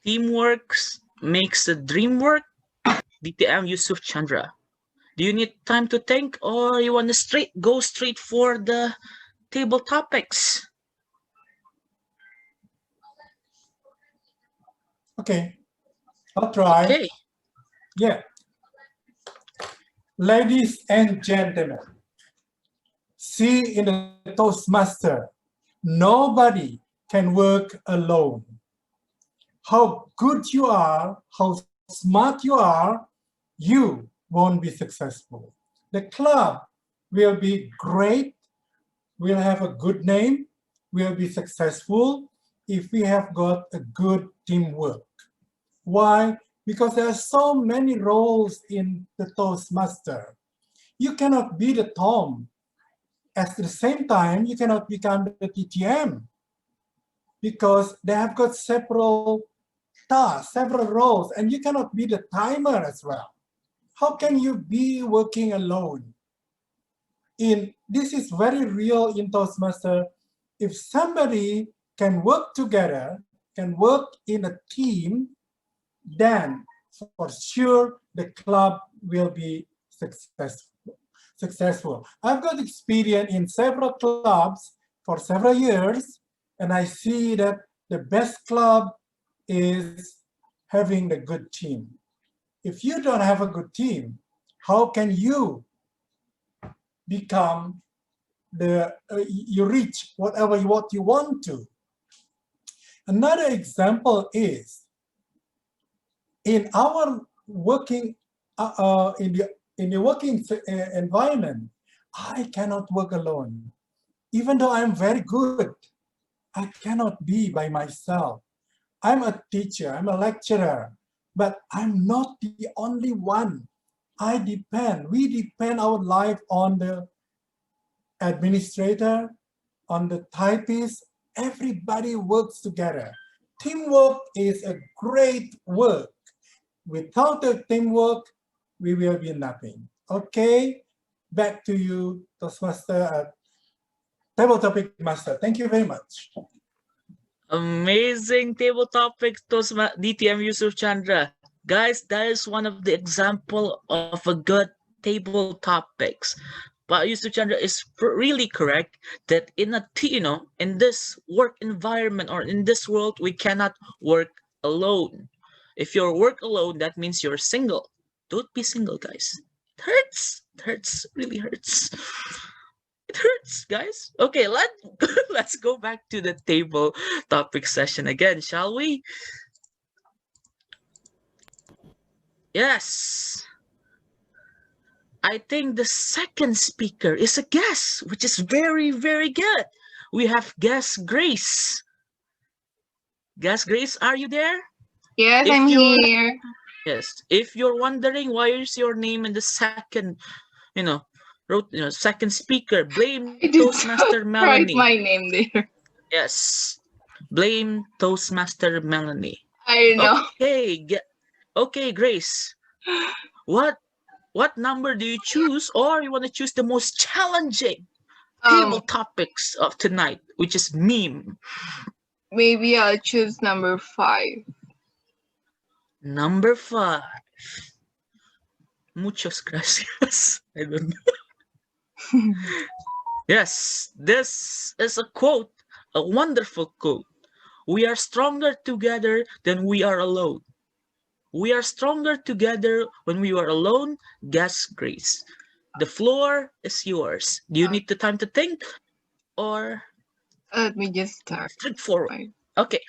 Teamwork makes the dream work. DTM Yusuf Chandra. Do you need time to think, or you want to go straight for the table topics? Okay, I'll try. Okay. Yeah. Ladies and gentlemen, see in the Toastmaster, nobody can work alone. How good you are, how smart you are, you won't be successful. The club will be great, will have a good name, will be successful if we have got a good teamwork. Why? Because there are so many roles in the Toastmaster. You cannot be the Tom. At the same time, you cannot become the TTM because they have got several tasks, several roles, and you cannot be the timer as well. How can you be working alone? This is very real in Toastmaster. If somebody can work together, can work in a team, then for sure the club will be successful. I've got experience in several clubs for several years, and I see that the best club is having a good team. If you don't have a good team, how can you become you reach whatever what you want to? Another example is in our working in the working environment, I cannot work alone. Even though I'm very good, I cannot be by myself. I'm a teacher, I'm a lecturer, but I'm not the only one. We depend our life on the administrator, on the typist. Everybody works together. Teamwork is a great work. Without the teamwork, we will be nothing. Okay, back to you, Toastmaster, table topic master. Thank you very much. Amazing table topics, DTM Yusuf Chandra. Guys, that is one of the example of a good table topics. But Yusuf Chandra is really correct that in this work environment or in this world, we cannot work alone. If you're work alone, that means you're single. Don't be single, guys. It hurts. It hurts. Really hurts. It hurts, guys. Okay, let's go back to the table topic session again, shall we? Yes. I think the second speaker is a guest, which is very, very good. We have guest Grace. Guest Grace, are you there? Yes, I'm here. Yes. If you're wondering why is your name in the second, second speaker, blame Toastmaster Write Melanie. my name there. Yes. Blame Toastmaster Melanie. I know. Okay, Grace. What number do you choose, or you want to choose the most challenging table topics of tonight, which is meme? Maybe I'll choose number 5. Number 5. Muchas gracias. I don't know. Yes, this is a quote, a wonderful quote. We are stronger together than we are alone. We are stronger together when we are alone. Guest Grace. The floor is yours. Do you need the time to think, or let me just start? Straightforward. Okay.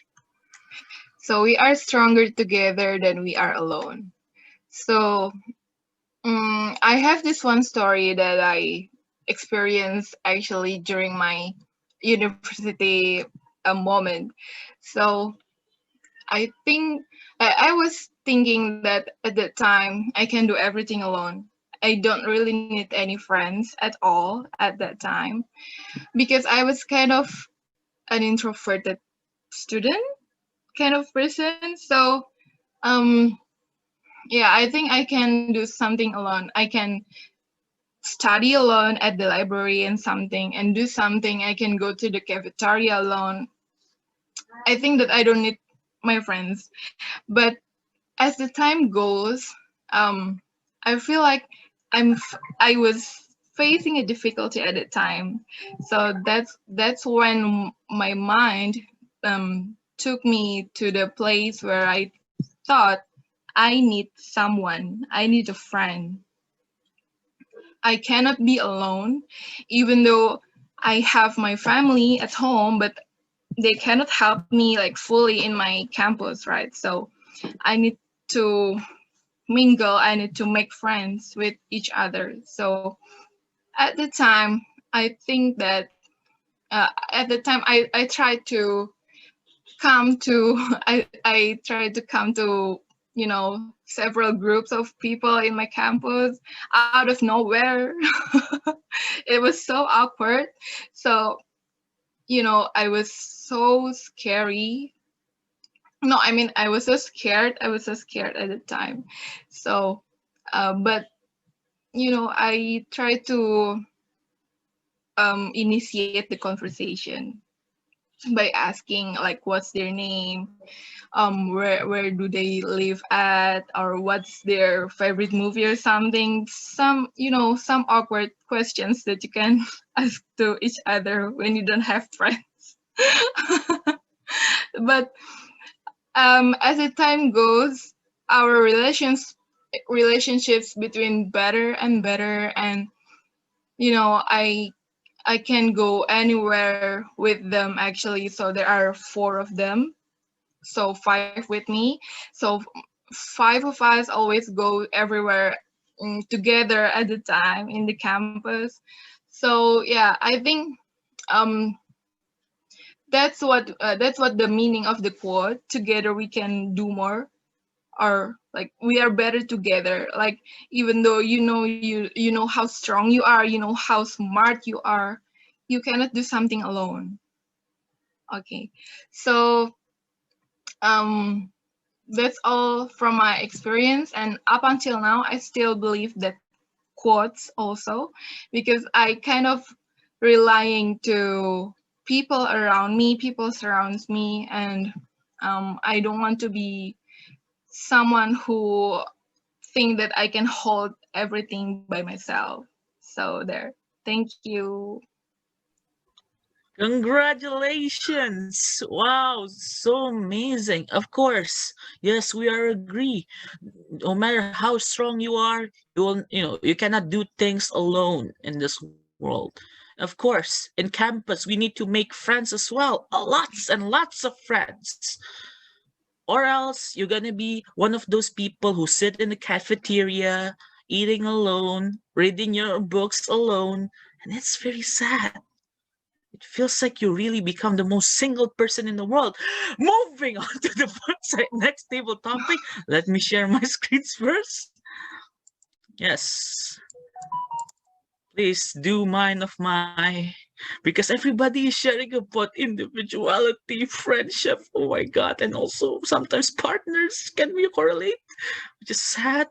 So we are stronger together than we are alone. So I have this one story that I experienced actually during my university moment. So I think I was thinking that at that time I can do everything alone. I don't really need any friends at all at that time, because I was kind of an introverted student kind of person. So yeah, I think I can do something alone. I can study alone at the library and do something. I can go to the cafeteria alone. I think that I don't need my friends. But as the time goes, I feel like I was facing a difficulty at the time. So that's when my mind took me to the place where I thought I need someone. I need a friend. I cannot be alone, even though I have my family at home, but they cannot help me like fully in my campus, right? So I need to mingle, I need to make friends with each other. So at the time, I think that at the time I tried to come to I tried to come to several groups of people in my campus out of nowhere. It was so awkward. So I was so scary. No, I mean, I was so scared. I was so scared at the time. So but I tried to initiate the conversation by asking like what's their name, where do they live at, or what's their favorite movie or something, some awkward questions that you can ask to each other when you don't have friends. But as the time goes, our relationships between better and better, and I can go anywhere with them actually. So there are 4 of them, so 5 with me. So 5 of us always go everywhere together at the time in the campus. So yeah, I think that's what the meaning of the quote. Together we can do more, or like we are better together. Like even though you know how strong you are, you know how smart you are, you cannot do something alone. Okay, so that's all from my experience, and up until now I still believe that quotes also, because I kind of relying to people around me, people surrounds me, and I don't want to be someone who think that I can hold everything by myself. So there. Thank you. Congratulations! Wow, so amazing. Of course, yes, we are agree. No matter how strong you are, you cannot do things alone in this world. Of course, in campus, we need to make friends as well. Lots and lots of friends. Or else you're gonna be one of those people who sit in the cafeteria, eating alone, reading your books alone, and it's very sad. It feels like you really become the most single person in the world. Moving on to the next table topic. Let me share my screens first. Yes. Please do mind of my, because everybody is sharing about individuality, friendship, oh my god, and also sometimes partners can we correlate, which is sad.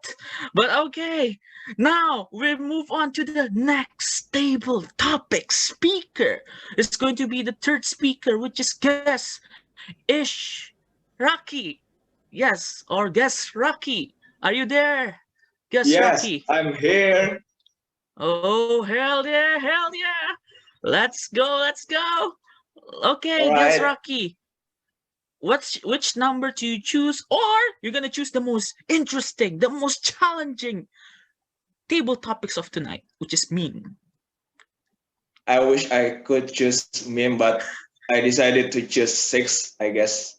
But okay, now we move on to the next table topic. Speaker is going to be the third speaker, which is guest Ish Rocky. Yes, or guest Rocky. Are you there? Guest Yes, Rocky. I'm here. Oh, hell yeah, hell yeah. Let's go, let's go. Okay, All guess right. Rocky. Which number do you choose? Or you're gonna choose the most interesting, the most challenging table topics of tonight, which is meme. I wish I could choose meme, but I decided to choose 6, I guess.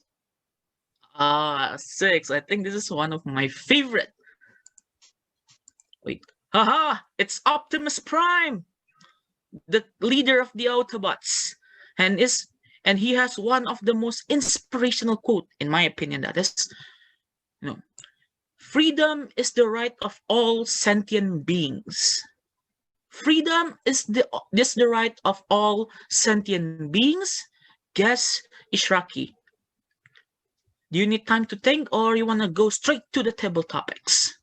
6. I think this is one of my favorite. Wait. Haha! It's Optimus Prime, the leader of the Autobots, and he has one of the most inspirational quote, in my opinion, that is, freedom is the right of all sentient beings. Freedom is the right of all sentient beings. Guess Ishraki. Do you need time to think, or you want to go straight to the table topics?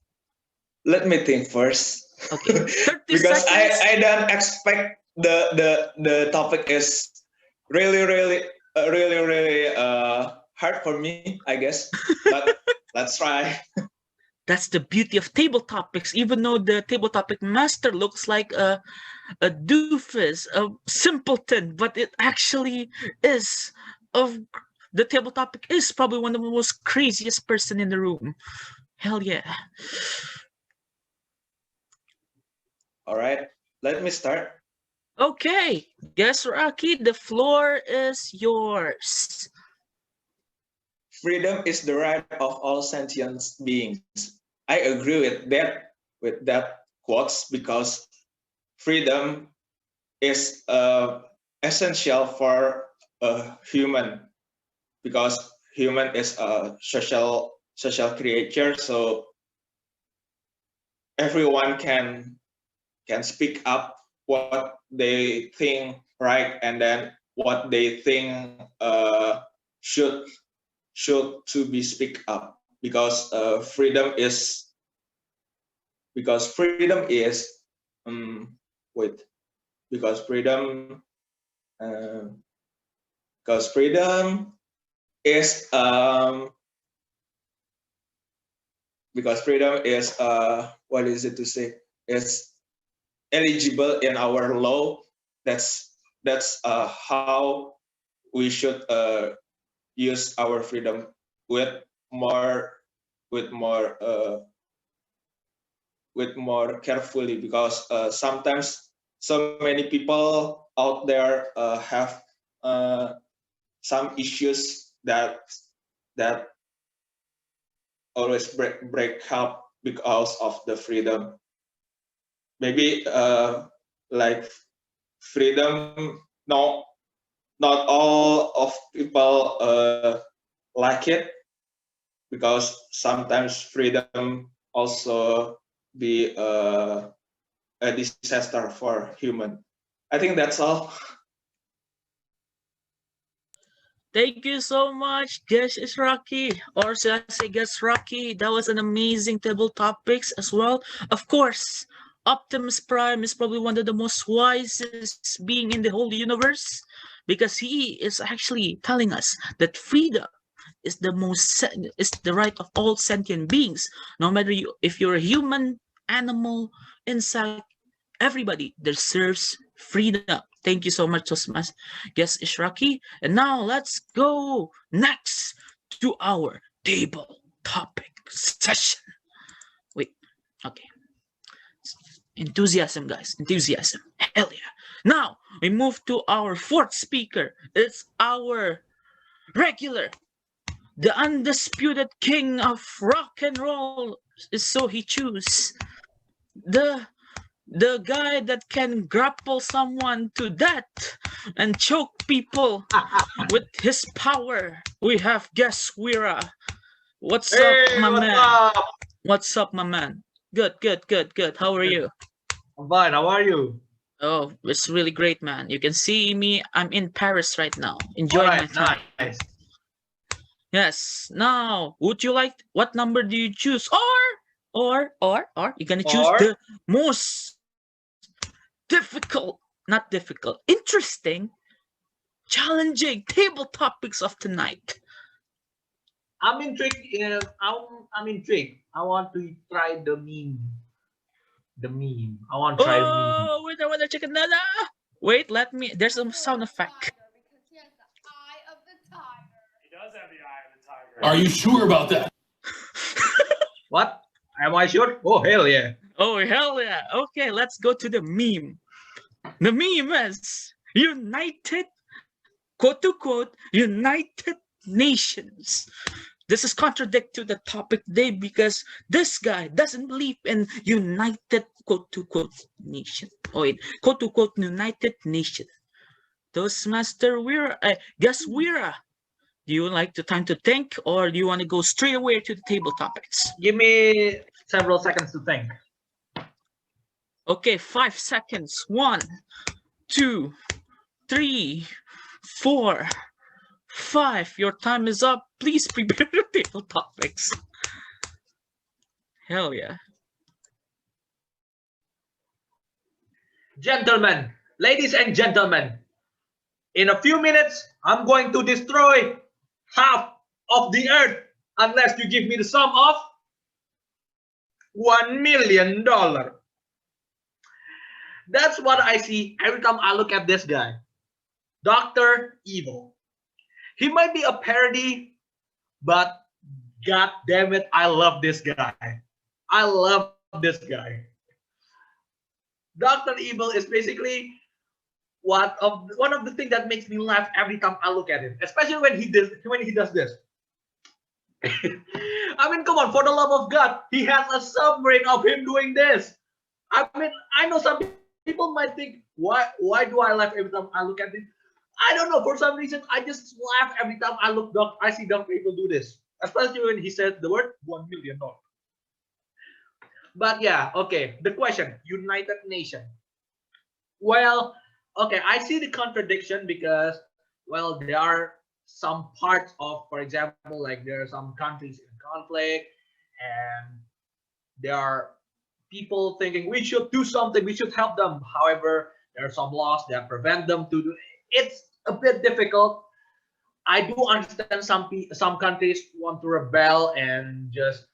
Let me think first. Okay. 30 because seconds. I don't expect the topic is really hard for me, I guess. But let's try. That's the beauty of table topics. Even though the table topic master looks like a doofus, a simpleton, but it actually is the table topic is probably one of the most craziest person in the room. Hell yeah. All right, let me start. Okay, guess Rocky, the floor is yours. Freedom is the right of all sentient beings. I agree with that quotes, because freedom is essential for a human, because human is a social creature, so everyone can speak up what they think right, and then what they think should to be speak up, because freedom is because freedom is because freedom is what is it to say, it's eligible in our law. That's how we should use our freedom with more carefully, because sometimes so many people out there have some issues that always break up because of the freedom. Maybe like freedom, not all of people like it, because sometimes freedom also be a disaster for human. I think that's all. Thank you so much, Guess is Rocky, or should I say Guess Rocky? That was an amazing table topics as well. Of course, Optimus Prime is probably one of the most wisest being in the whole universe, because he is actually telling us that freedom is the right of all sentient beings, no matter if you're a human, animal, insect, everybody deserves freedom. Thank you so much, Toastmaster guest Ishraki. And now let's go next to our table topic session. Wait, okay. Enthusiasm, guys, enthusiasm. Hell yeah. Now we move to our fourth speaker. It's our regular, the undisputed king of rock and roll, is so he choose. The guy that can grapple someone to death and choke people with his power. We have guest Wira. What's up, my man? Up? What's up, my man? Good. How are you? I'm fine. How are you? Oh, it's really great, man. You can see me. I'm in Paris right now, enjoying my time. Nice. Yes. Now, would you like? What number do you choose? Or you're gonna choose the most interesting, challenging table topics of tonight. I'm intrigued. I'm intrigued. I want to try the meme. I want to try the meme. Oh, winner, chicken dinner. Wait, let me. There's a sound effect. He does have the eye of the tiger. Are you sure about that? What? Am I sure? Oh, hell yeah. Oh, hell yeah. Okay, let's go to the meme. The meme is United, quote to quote, United Nations. This is contradict to the topic today because this guy doesn't believe in United, quote to quote, nation. Oh, wait, quote to quote, United Nation. Toastmaster Wira, guess Wira. Do you like the time to think, or do you want to go straight away to the table topics? Give me several seconds to think. Okay, 5 seconds. 1, 2, 3, 4, 5. Your time is up. Please prepare the table topics. Hell yeah. Gentlemen, ladies and gentlemen, in a few minutes, I'm going to destroy half of the earth unless you give me the sum of $1 million. That's what I see every time I look at this guy, Dr. Evil. He might be a parody, but god damn it, I love this guy. I love this guy. Dr. Evil is basically one of the things that makes me laugh every time I look at him, especially when he does this. I mean, come on, for the love of God, he has a submarine of him doing this. I mean, I know some people might think, why do I laugh every time I look at it? I don't know. For some reason, I just laugh every time I see Dr. Evil do this, especially when he says the word $1 million. But yeah, okay. The question, United Nations. Well, okay, I see the contradiction because, well, there are some parts of, for example, like there are some countries in conflict, and there are people thinking we should do something, we should help them. However, there are some laws that prevent them to do it. It's a bit difficult. I do understand some countries want to rebel and just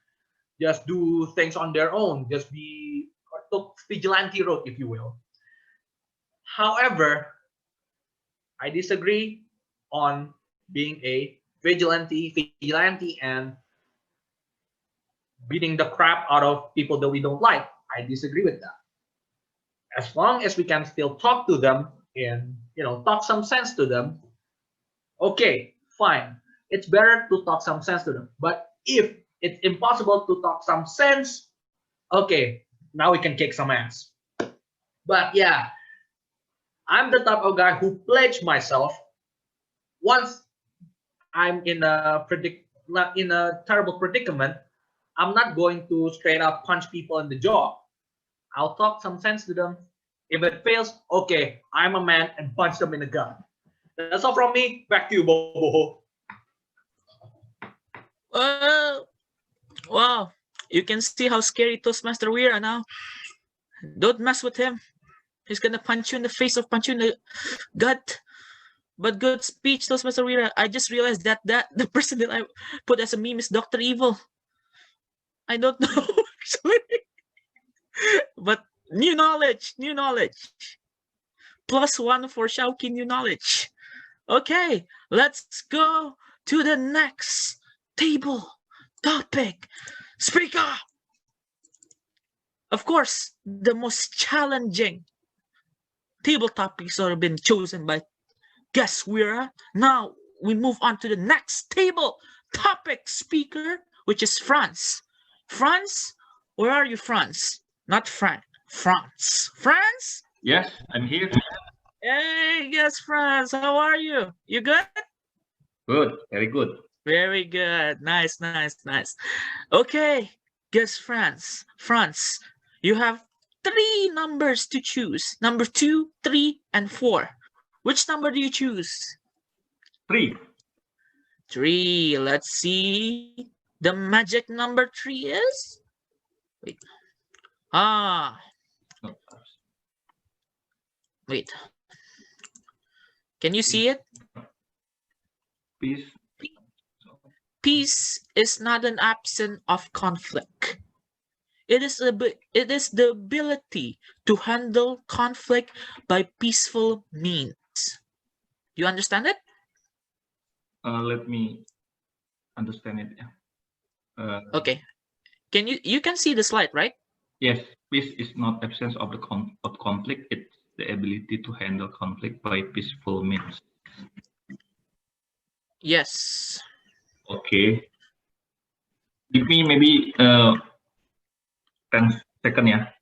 do things on their own, just be vigilante road, if you will. However, I disagree on being a vigilante and beating the crap out of people that we don't like. I disagree with that. As long as we can still talk to them and, talk some sense to them, okay, fine. It's better to talk some sense to them. But if it's impossible to talk some sense, okay, now we can kick some ass. But yeah, I'm the type of guy who pledged myself once I'm in a terrible predicament, I'm not going to straight up punch people in the jaw. I'll talk some sense to them. If it fails, okay, I'm a man and punch them in the gut. That's all from me. Back to you, Bobo. Wow, you can see how scary Toastmaster Wira now. Don't mess with him. He's gonna punch you in the face or punch you in the gut. But good speech, Toastmaster Wira. I just realized that the person that I put as a meme is Dr. Evil. I don't know actually. But new knowledge. +1 for Shauki, new knowledge. Okay, let's go to the next table topic. Speaker. Of course, the most challenging table topics have been chosen by guest Wira. Now we move on to the next table topic speaker, which is France. France, where are you, France? Not Frank. France. France? Yes, I'm here. Hey, yes, France. How are you? You good? Good, very good. Very good. Nice. Okay, guess France. France, you have 3 numbers to choose. Number 2, 3, and 4. Which number do you choose? 3. 3. Let's see. The magic number 3 is? Wait. Wait. Can you see it? Peace. Peace is not an absence of conflict. It is the ability to handle conflict by peaceful means. You understand it? Let me understand it. Okay. You can see the slide, right? Yes, peace is not absence of the conflict. It's the ability to handle conflict by peaceful means. Yes. Okay. Give me maybe 10 seconds, yeah.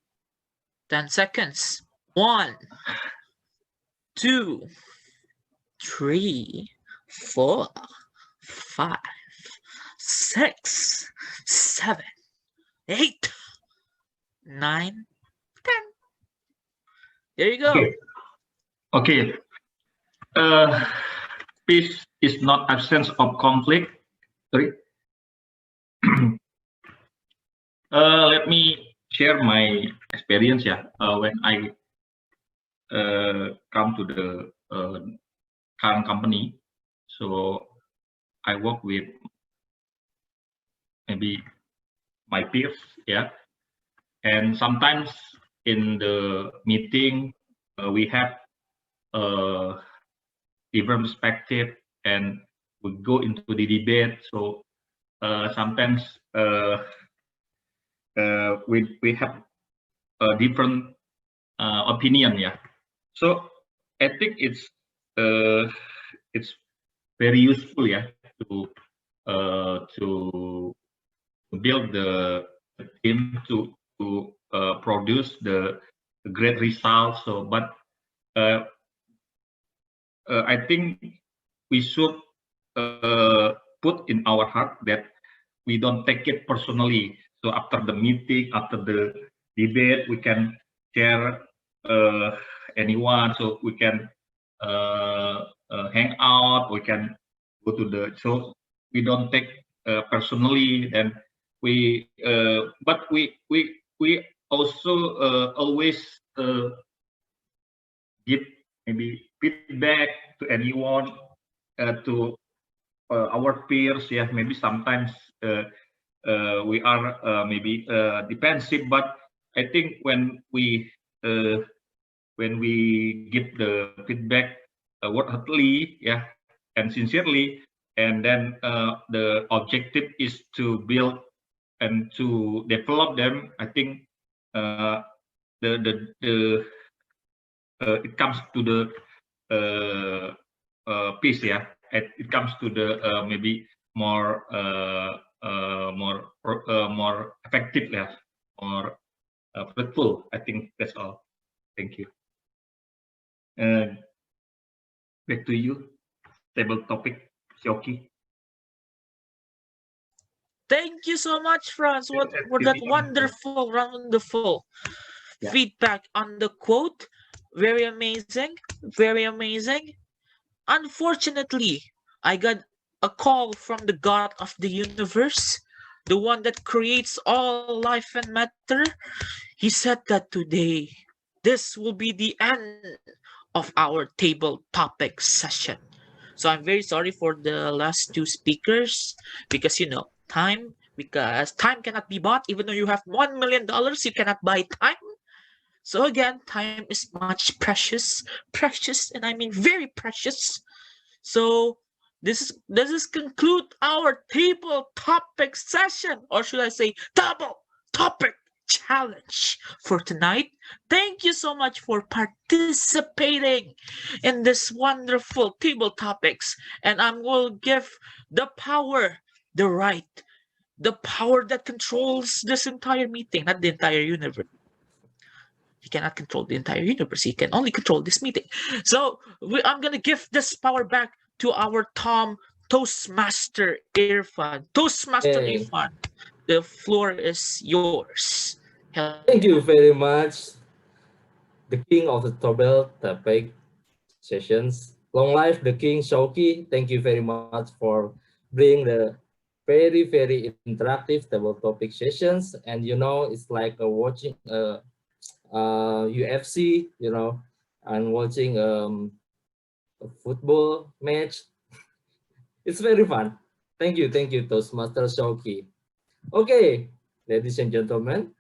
10 seconds. 1, 2, 3, 4, 5, 6, 7, 8, 9, 10. There you go. Okay. Peace is not absence of conflict. Sorry. Let me share my experience, yeah. When I come to the current company, so I work with maybe my peers, yeah. And sometimes in the meeting, we have different perspective, and we go into the debate. So sometimes we have a different opinion, yeah. So I think it's very useful, yeah, to build the team to produce the great results. So, but I think we should put in our heart that we don't take it personally. So after the meeting, after the debate, we can share anyone. So we can hang out. We can go to the show. We don't take personally. Then we, but we also always give maybe feedback to anyone, to our peers. Yeah, maybe sometimes we are maybe defensive, but I think when we give the feedback wholeheartedly, yeah, and sincerely, and then the objective is to build and to develop them. I think it comes to the peace, yeah. It comes to the maybe more effective, yeah, more fruitful. I think that's all. Thank you. Back to you. Table topic, Sioki. Thank you so much, Franz, for that wonderful feedback on the quote. Very amazing, very amazing. Unfortunately, I got a call from the God of the universe, the one that creates all life and matter. He said that today, this will be the end of our table topic session. So I'm very sorry for the last two speakers because because time cannot be bought. Even though you have $1 million, you cannot buy time. So again, time is much precious, and I mean very precious. So this is conclude our table topic session, or should I say double topic challenge for tonight. Thank you so much for participating in this wonderful table topics, and I will give the power, the right, the power that controls this entire meeting, not the entire universe. He cannot control the entire universe. He can only control this meeting. So I'm going to give this power back to our Toastmaster Irfan. Toastmaster Hey. Irfan, the floor is yours. Thank you very much, the king of the table topic sessions. Long life the King Shoki. Thank you very much for bringing the very interactive table topic sessions. And it's like watching UFC, and watching a football match. It's very fun. Thank you, Toastmaster Shoki. Okay, ladies and gentlemen,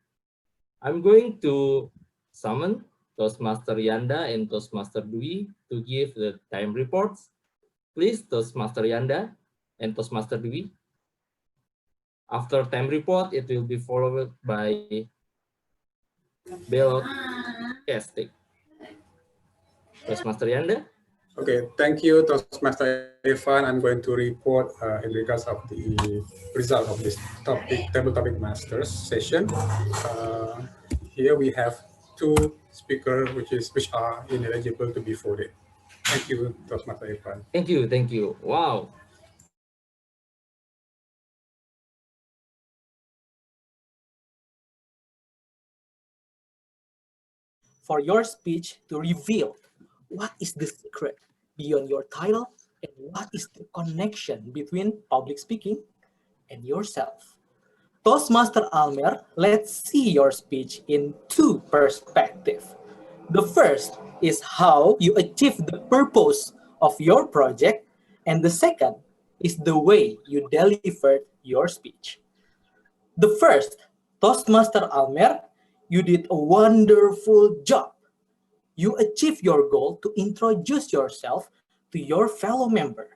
I'm going to summon Toastmaster Yanda and Toastmaster Dwi to give the time reports. Please, Toastmaster Yanda and Toastmaster Dwi. After time report, it will be followed by ballot casting. Toastmaster Yanda. Okay, thank you, Toastmaster Irfan. I'm going to report in regards of the result of this table topic masters session. Here we have 2 speakers which are ineligible to be voted. Thank you, Toastmaster Irfan. Thank you. Wow. For your speech to reveal what is the secret beyond your title and what is the connection between public speaking and yourself. Toastmaster Almer, let's see your speech in 2 perspectives. The first is how you achieve the purpose of your project, and the second is the way you delivered your speech. The first, Toastmaster Almer, you did a wonderful job. You achieved your goal to introduce yourself to your fellow member.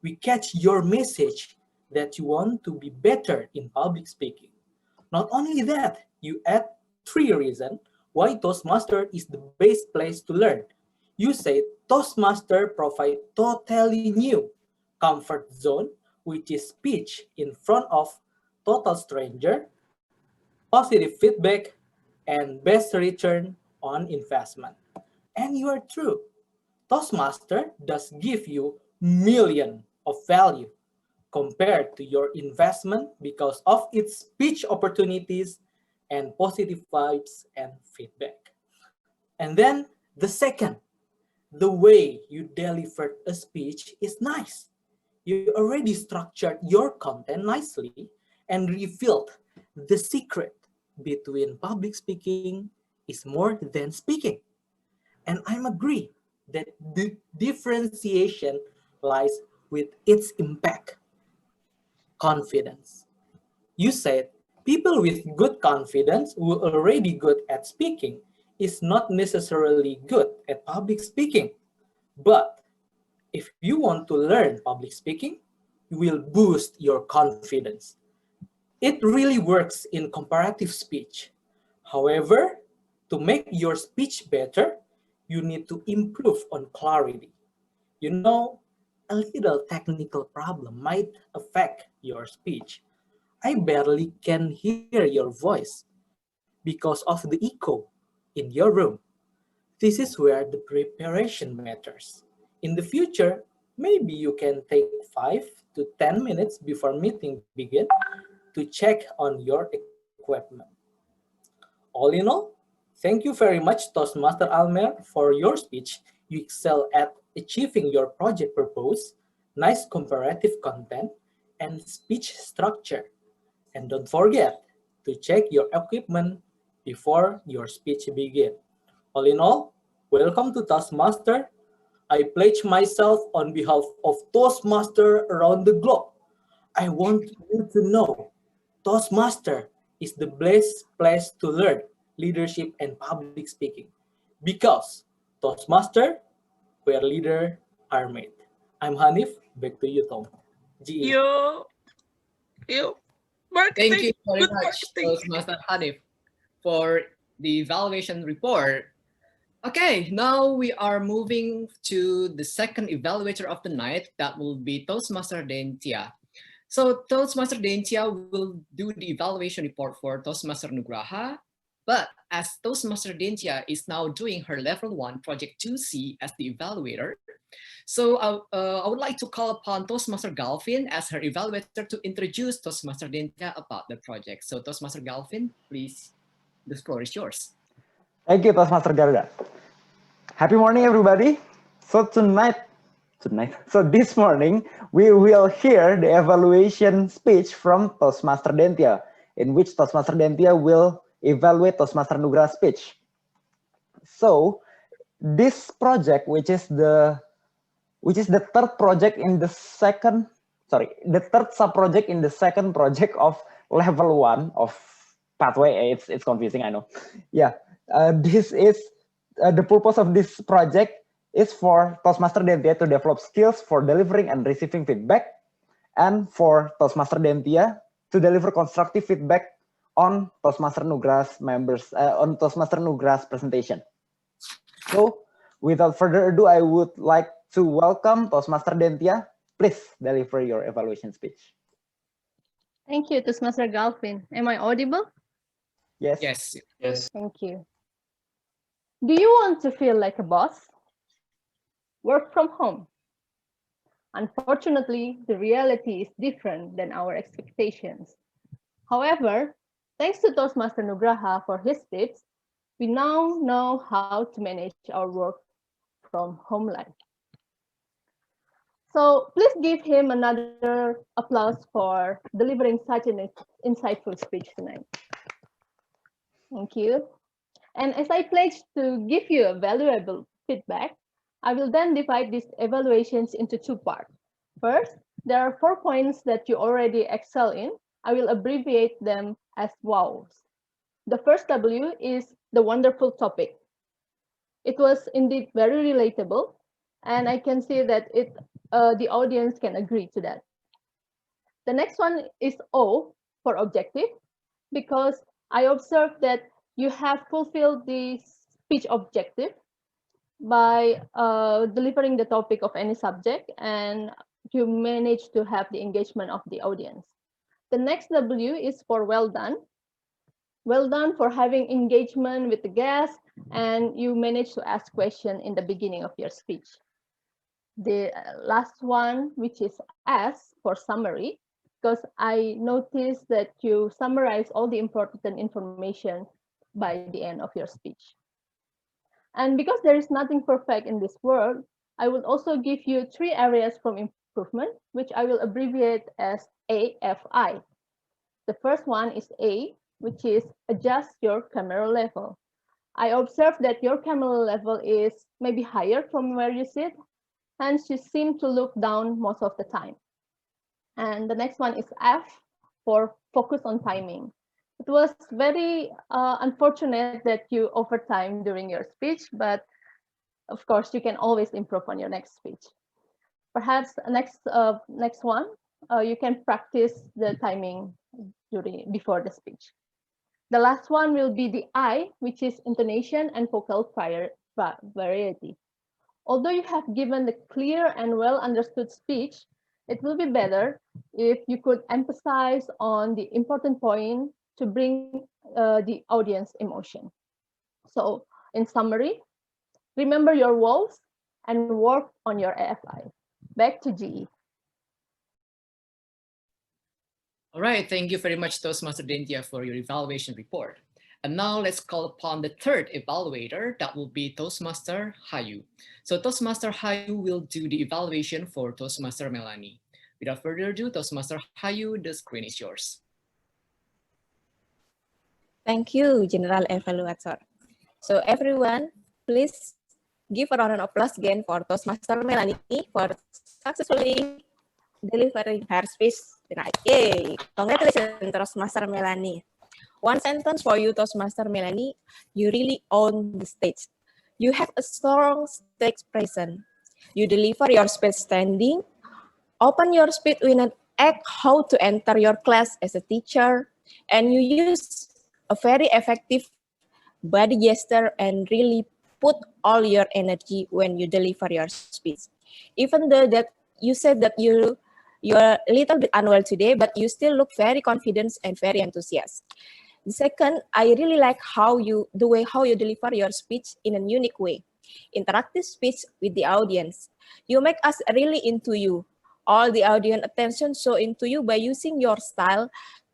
We catch your message that you want to be better in public speaking. Not only that, you add 3 reasons why Toastmaster is the best place to learn. You say Toastmaster provide totally new comfort zone, which is speech in front of total stranger, positive feedback, and best return on investment. And you are true. Toastmaster does give you million of value compared to your investment because of its speech opportunities and positive vibes and feedback. And then the second, the way you delivered a speech is nice. You already structured your content nicely and revealed the secret between public speaking is more than speaking. And I agree that the differentiation lies with its impact. Confidence. You said people with good confidence who are already good at speaking is not necessarily good at public speaking. But if you want to learn public speaking, you will boost your confidence. It really works in comparative speech. However, to make your speech better, you need to improve on clarity. A little technical problem might affect your speech. I barely can hear your voice because of the echo in your room. This is where the preparation matters. In the future, maybe you can take 5 to 10 minutes before meeting begin to check on your equipment. All in all, thank you very much, Toastmaster Almer, for your speech. You excel at achieving your project purpose, nice comparative content, and speech structure. And don't forget to check your equipment before your speech begins. All in all, Welcome to Toastmaster. I pledge myself on behalf of Toastmaster around the globe. I want you to know Toastmaster is the best place to learn leadership and public speaking because Toastmaster, where leaders are made. I'm Hanif. Back to you, Tom. GE. Yo, marketing. Thank you very Good much, marketing. Toastmaster Hanif, for the evaluation report. Okay, now we are moving to the second evaluator of the night. That will be Toastmaster Dentia. So Toastmaster Dentia will do the evaluation report for Toastmaster Nugraha. But as Toastmaster Dentia is now doing her level 1 project 2C as the evaluator, so I would like to call upon Toastmaster Galvin as her evaluator to introduce Toastmaster Dentia about the project. So Toastmaster Galvin, please, the floor is yours. Thank you, Toastmaster Garda. Happy morning, everybody. So this morning, we will hear the evaluation speech from Toastmaster Dentia, in which Toastmaster Dentia will evaluate Toastmaster Nugraha's speech. So this project, which is the third project in the second, the third sub-project in the second project of level 1 of pathway. It's confusing, I know. Yeah, this is the purpose of this project is for Toastmaster Dentia to develop skills for delivering and receiving feedback, and for Toastmaster Dentia to deliver constructive feedback on Toastmaster Nugraha's members, on Toastmaster Nugraha's presentation. So, without further ado, I would like to welcome Toastmaster Dentia. Please deliver your evaluation speech. Thank you, Toastmaster Galvin. Am I audible? Yes. Yes. Yes. Thank you. Do you want to feel like a boss? Work from home. Unfortunately, the reality is different than our expectations. However, thanks to Toastmaster Nugraha for his tips, we now know how to manage our work from home life. So please give him another applause for delivering such an insightful speech tonight. Thank you. And as I pledge to give you a valuable feedback, I will then divide these evaluations into 2 parts. First, there are 4 points that you already excel in. I will abbreviate them as WOWs. The first W is the wonderful topic. It was indeed very relatable, and I can see that the audience can agree to that. The next one is O for objective, because I observed that you have fulfilled the speech objective by delivering the topic of any subject, and you manage to have the engagement of the audience. The next W is for well done. Well done for having engagement with the guest, and you manage to ask questions in the beginning of your speech. The last one, which is S for summary, because I noticed that you summarize all the important information by the end of your speech. And because there is nothing perfect in this world, I will also give you 3 areas from improvement, which I will abbreviate as AFI. The first one is A, which is adjust your camera level. I observed that your camera level is maybe higher from where you sit, hence you seem to look down most of the time. And the next one is F for focus on timing. It was very unfortunate that you overtime during your speech, but of course you can always improve on your next speech. Perhaps next one, you can practice the timing before the speech. The last one will be the I, which is intonation and vocal variety. Although you have given the clear and well understood speech, it will be better if you could emphasize on the important point to bring the audience emotion. So in summary, remember your woes and work on your AFI. Back to GE. All right, thank you very much, Toastmaster Dentia, for your evaluation report. And now let's call upon the third evaluator, that will be Toastmaster Hayu. So Toastmaster Hayu will do the evaluation for Toastmaster Melanie. Without further ado, Toastmaster Hayu, the screen is yours. Thank you, General Evaluator. So everyone, please give a round of applause again for Toastmaster Melanie for successfully delivering her speech tonight. Yay! Congratulations, Toastmaster Melanie. One sentence for you, Toastmaster Melanie. You really own the stage. You have a strong stage presence. You deliver your speech standing. Open your speech with an act how to enter your class as a teacher. And you use a very effective body gesture and really put all your energy when you deliver your speech. Even though that you said that you're a little bit unwell today, but you still look very confident and very enthusiastic. The second, I really like the way how you deliver your speech in a unique way. Interactive speech with the audience. You make us really into you. All the audience attention so into you by using your style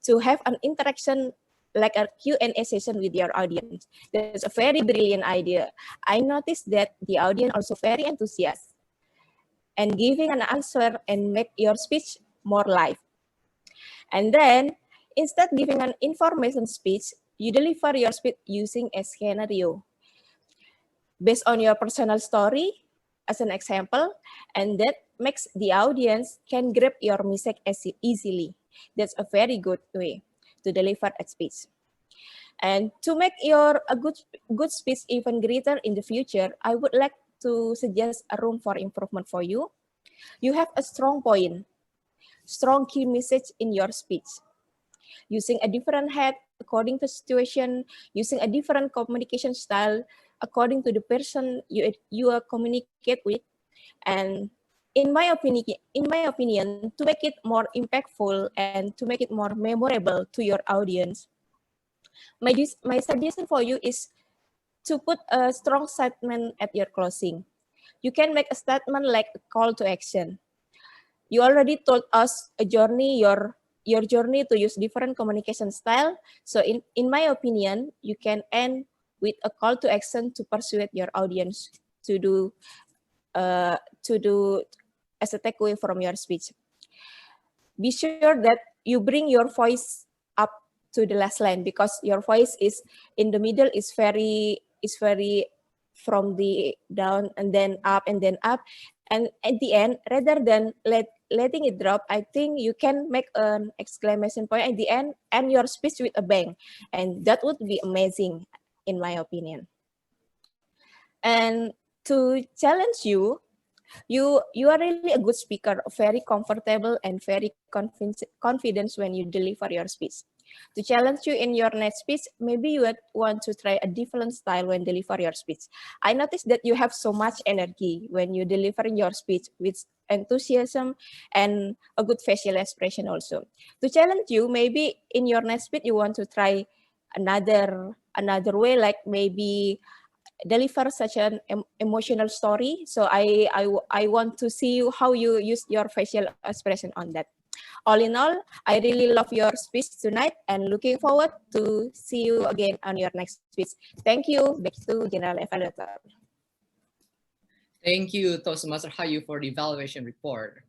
to have an interaction like a Q&A session with your audience. That's a very brilliant idea. I noticed that the audience also very enthusiastic and giving an answer and make your speech more live. And then instead giving an information speech, you deliver your speech using a scenario based on your personal story as an example, and that makes the audience can grab your message easily. That's a very good way to deliver a speech. And to make a good speech even greater in the future, I would like to suggest a room for improvement for you. You have a strong point, strong key message in your speech. Using a different head according to situation, using a different communication style according to the person you communicate with, and in my opinion, to make it more impactful and to make it more memorable to your audience, my suggestion for you is to put a strong statement at your closing. You can make a statement like a call to action. You already told us a journey, your journey to use different communication style. So in my opinion, you can end with a call to action to persuade your audience to do as a takeaway from your speech. Be sure that you bring your voice up to the last line, because your voice is in the middle is very from the down and then up and then up. And at the end, rather than letting it drop, I think you can make an exclamation point at the end and your speech with a bang. And that would be amazing, in my opinion. And to challenge you, you are really a good speaker, very comfortable and very confident when you deliver your speech. To challenge you in your next speech, maybe you would want to try a different style when deliver your speech. I noticed that you have so much energy when you deliver your speech with enthusiasm and a good facial expression also. To challenge you, maybe in your next speech you want to try another way, like maybe deliver such an emotional story. So I want to see how you use your facial expression on that. All in all, I really love your speech tonight and looking forward to see you again on your next speech. Thank you. Back to General Evaluator. Thank you, Toastmaster Hayu, for the evaluation report.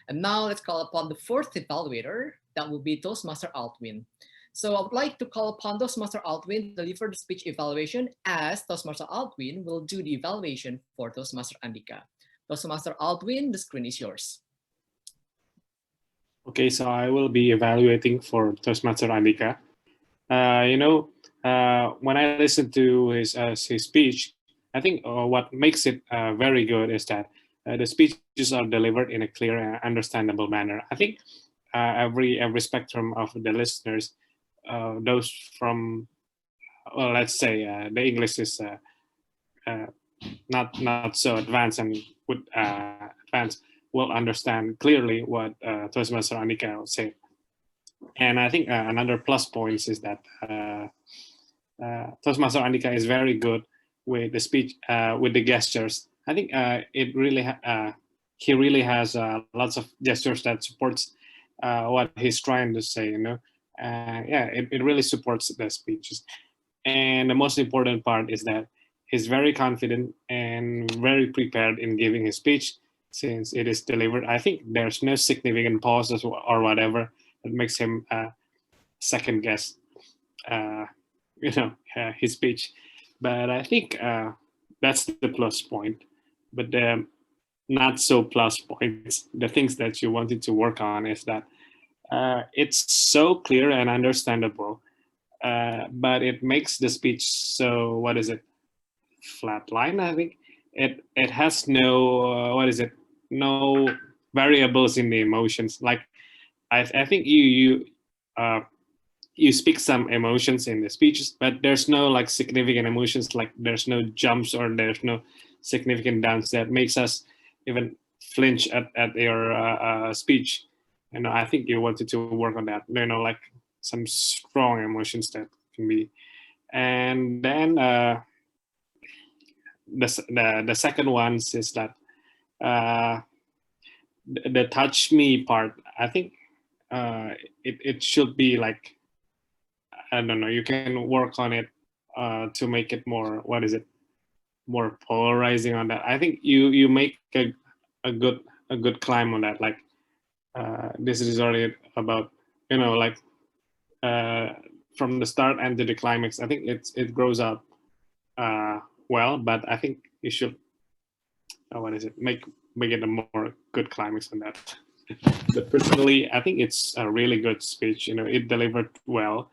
And now let's call upon the fourth evaluator. That will be Toastmaster Altwin. So I would like to call upon Toastmaster Altwin to deliver the speech evaluation, as Toastmaster Altwin will do the evaluation for Toastmaster Andika. Toastmaster Altwin, the screen is yours. Okay, so I will be evaluating for Toastmaster Andika. When I listen to his speech, I think what makes it very good is that the speeches are delivered in a clear and understandable manner. I think every spectrum of the listeners, those from, well, let's say the English is not so advanced and would advance, will understand clearly what Toastmaster Andika will say. And I think another plus point is that Toastmaster Andika is very good with the speech, with the gestures. I think he really has lots of gestures that supports what he's trying to say. It really supports the speeches. And the most important part is that he's very confident and very prepared in giving his speech, since it is delivered. I think there's no significant pauses or whatever that makes him second guess his speech. But I think that's the plus point. But the not so plus points, the things that you wanted to work on is that it's so clear and understandable, but it makes the speech so, what is it, flat line, I think. It has no, what is it, no variables in the emotions. Like, I think you speak some emotions in the speeches, but there's no like significant emotions, like there's no jumps or there's no significant downs that makes us even flinch at your speech. You know, I think you wanted to work on that, you know, like some strong emotions that can be. And then the second one is that the touch me part, I think it should be like, I don't know, you can work on it to make it more, what is it, more polarizing on that. I think you make a good climb on that. Like this is already about, you know, like from the start and to the climax. I think it grows up well, but I think you should what is it, make it a more good climax on that. But personally, I think it's a really good speech. You know, it delivered well,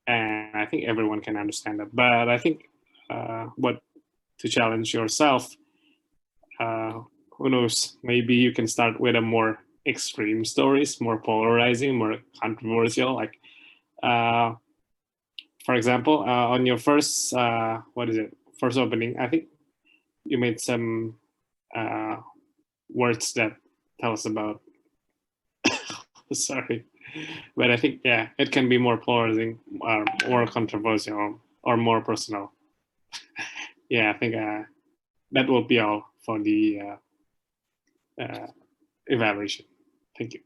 and I think everyone can understand that. But I think what to challenge yourself, who knows, maybe you can start with a more extreme stories, more polarizing, more controversial. Like, for example, on your first, what is it, first opening, I think you made some words that tell us about, sorry, but I think, yeah, it can be more polarizing, more controversial, or more personal. Yeah, I think that will be all for the evaluation. Thank you.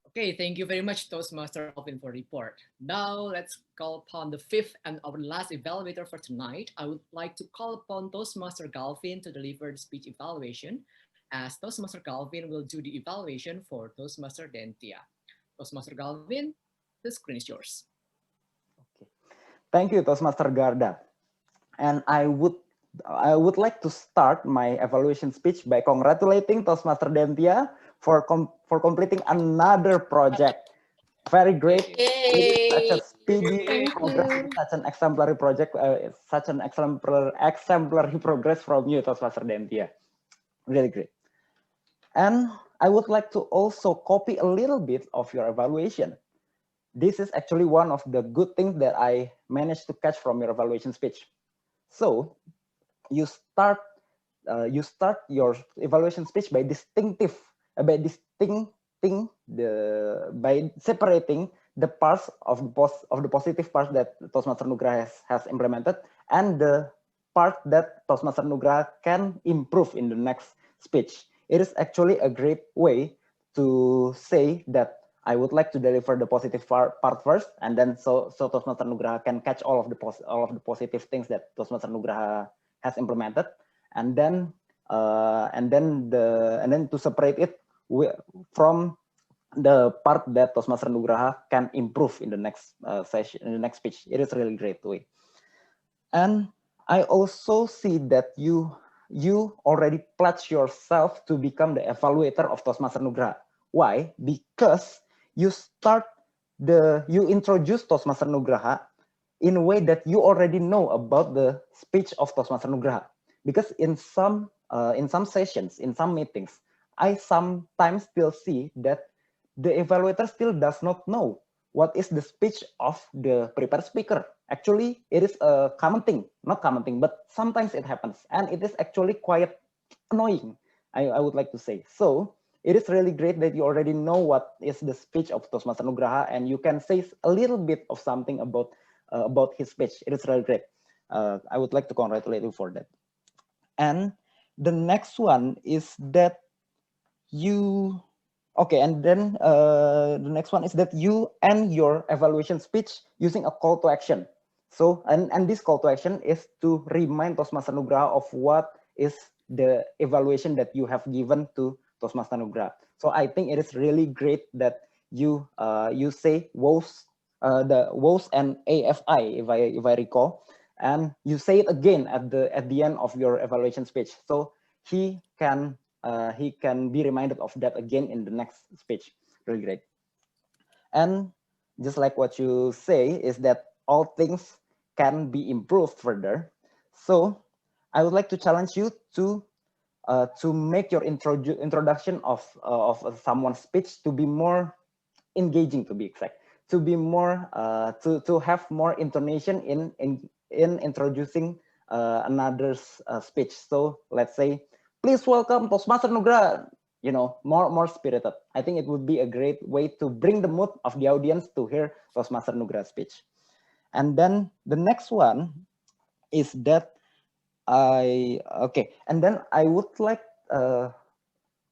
Okay, thank you very much, Toastmaster Alvin, for report. Now let's call upon the fifth and our last evaluator for tonight. I would like to call upon Toastmaster Galvin to deliver the speech evaluation, as Toastmaster Galvin will do the evaluation for Toastmaster Dentia. Toastmaster Galvin, the screen is yours. Okay. Thank you, Toastmaster Garda. And I would like to start my evaluation speech by congratulating Toastmaster Dentia for completing another project. Very great. Such a speedy progress, such an exemplary project, such an exemplary progress from you, Toastmaster Dentia. Really great. And I would like to also copy a little bit of your evaluation. This is actually one of the good things that I managed to catch from your evaluation speech. So you start your evaluation speech by separating the parts of the positive part that Toastmaster Nugraha has implemented and the part that Toastmaster Nugraha can improve in the next speech. It is actually a great way to say that I would like to deliver the positive part first, and then so Toastmaster Nugraha can catch all of the positive things that Toastmaster Nugraha has implemented, and then to separate it from the part that Toastmaster Nugraha can improve in the next session, in the next speech. It is a really great way. And I also see that you already pledged yourself to become the evaluator of Toastmaster Nugraha. Why? Because you introduce Toastmaster Nugraha in a way that you already know about the speech of Toastmaster Nugraha. Because in some sessions, in some meetings, I sometimes still see that the evaluator still does not know what is the speech of the prepared speaker. Actually, it is a common thing, not common thing, but sometimes it happens, and it is actually quite annoying, I would like to say. So it is really great that you already know what is the speech of Toastmaster Nugraha, and you can say a little bit of something about his speech. It is really great. I would like to congratulate you for that. And the next one is that you, okay, and then the next one is that you end your evaluation speech using a call to action. So, and this call to action is to remind Toastmaster Nugraha of what is the evaluation that you have given to Toastmaster Nugraha. So I think it is really great that you say WOS, the WOS and AFI, if I recall, and you say it again at the end of your evaluation speech, so he can be reminded of that again in the next speech. Really great. And just like what you say is that all things can be improved further. So I would like to challenge you to make your introduction of someone's speech to be more engaging, to be exact, to be more to have more intonation in introducing another's speech. So let's say, please welcome Toastmaster Nugra. You know, more spirited. I think it would be a great way to bring the mood of the audience to hear Toastmaster Nugra's speech. And then the next one is that and then I would like,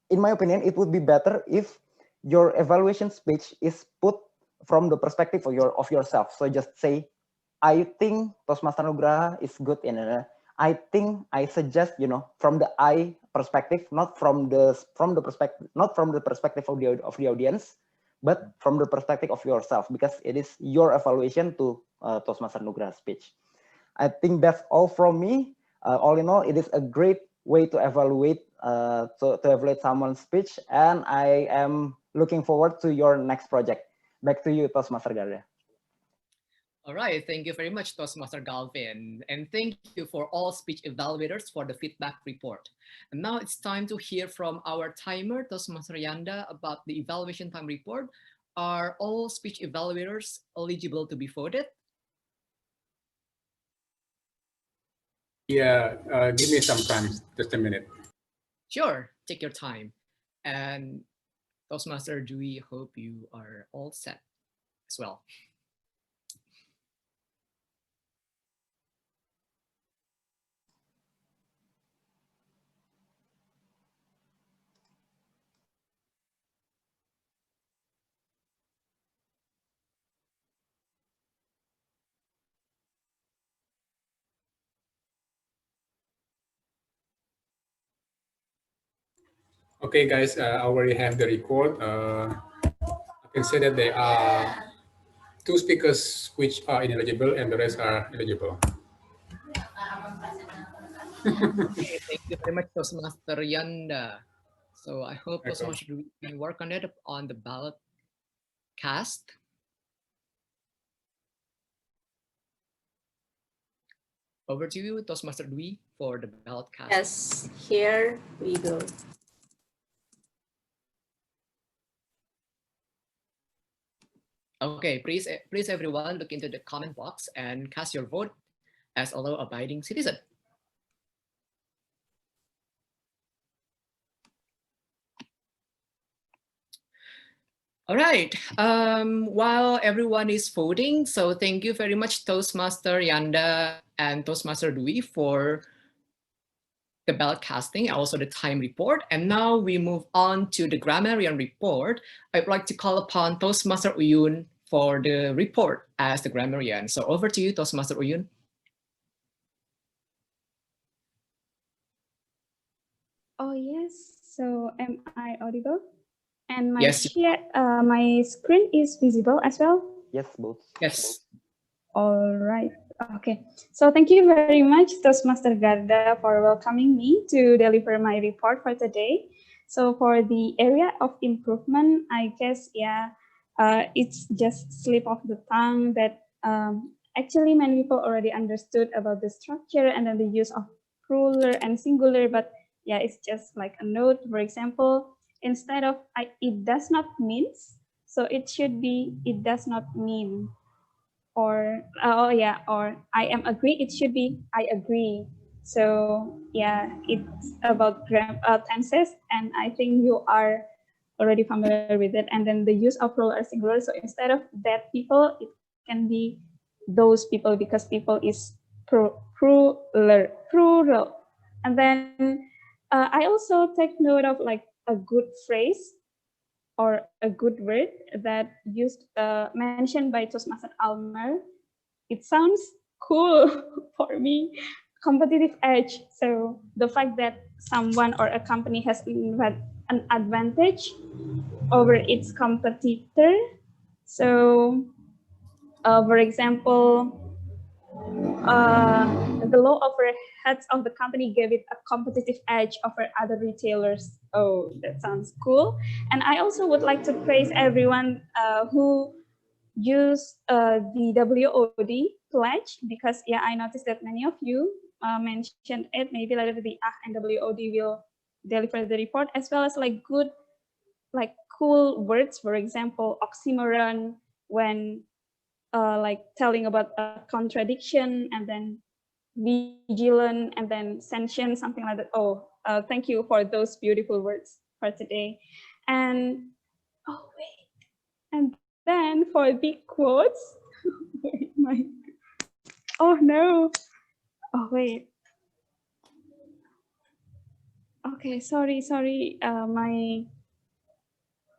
in my opinion, it would be better if your evaluation speech is put from the perspective of yourself. So just say, I think Toastmaster Nugraha is good in it. I think, I suggest, you know, from the I perspective, not from the perspective, not from the perspective of the audience, but from the perspective of yourself, because it is your evaluation to Toastmaster Nugraha's speech. I think that's all from me. All in all, it is a great way to evaluate someone's speech, and I am looking forward to your next project. Back to you, Toastmaster Garda. All right, thank you very much, Toastmaster Galvin. And thank you for all speech evaluators for the feedback report. And now it's time to hear from our timer, Toastmaster Yanda, about the evaluation time report. Are all speech evaluators eligible to be voted? Yeah, give me some time, just a minute. Sure, take your time. And Toastmaster Dewey, hope you are all set as well. Okay, guys, I already have the record. I can say that there are 2 speakers which are ineligible and the rest are eligible. Okay, thank you very much, Toastmaster Yanda. So I hope Toastmaster Dewey can work on it on the ballot cast. Over to you, Toastmaster Dewey, for the ballot cast. Yes, here we go. Okay, please everyone look into the comment box and cast your vote as a law-abiding citizen. All right, while everyone is voting, so thank you very much, Toastmaster Yanda and Toastmaster Dewey, for the ballot casting, also the time report. And now we move on to the grammarian report. I'd like to call upon Toastmaster Uyun for the report as the grammarian. So over to you, Toastmaster Uyun. Oh, yes. So am I audible? And my Yes. my screen is visible as well? Yes, both. Yes. All right. Okay. So thank you very much, Toastmaster Garda, for welcoming me to deliver my report for today. So for the area of improvement, I guess, it's just slip of the tongue that actually many people already understood about the structure and then the use of plural and singular, but yeah, it's just like a note. For example, instead of it does not means, so it should be it does not mean. Or or I am agree, it should be I agree. So yeah, it's about tenses, and I think you are already familiar with it. And then the use of plural or singular, so instead of that people, it can be those people, because people is plural. And then I also take note of like a good phrase or a good word that used mentioned by Toastmaster Almer. It sounds cool for me, competitive edge. So the fact that someone or a company has an advantage over its competitor. So for example, the low overheads of the company gave it a competitive edge over other retailers. Oh, that sounds cool. And I also would like to praise everyone who used the WOD pledge, because yeah, I noticed that many of you mentioned it. Maybe later the and WOD will deliver the report, as well as like good, like cool words. For example, oxymoron, when like telling about a contradiction, and then vigilant, and then sentient, something like that. Oh, thank you for those beautiful words for today. And oh wait, and then for the quotes, wait, oh no, oh wait. Okay, sorry,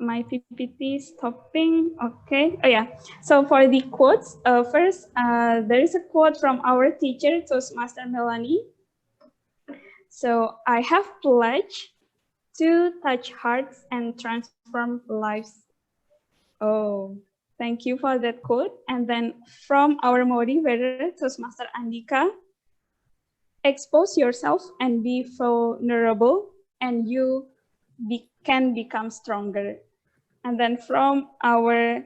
my PPT stopping. Okay. Oh yeah. So for the quotes, first, there is a quote from our teacher, Toastmaster Melanie. So I have pledged to touch hearts and transform lives. Oh, thank you for that quote. And then from our motivator, Toastmaster Andika, expose yourself and be vulnerable, and you can become stronger. And then from our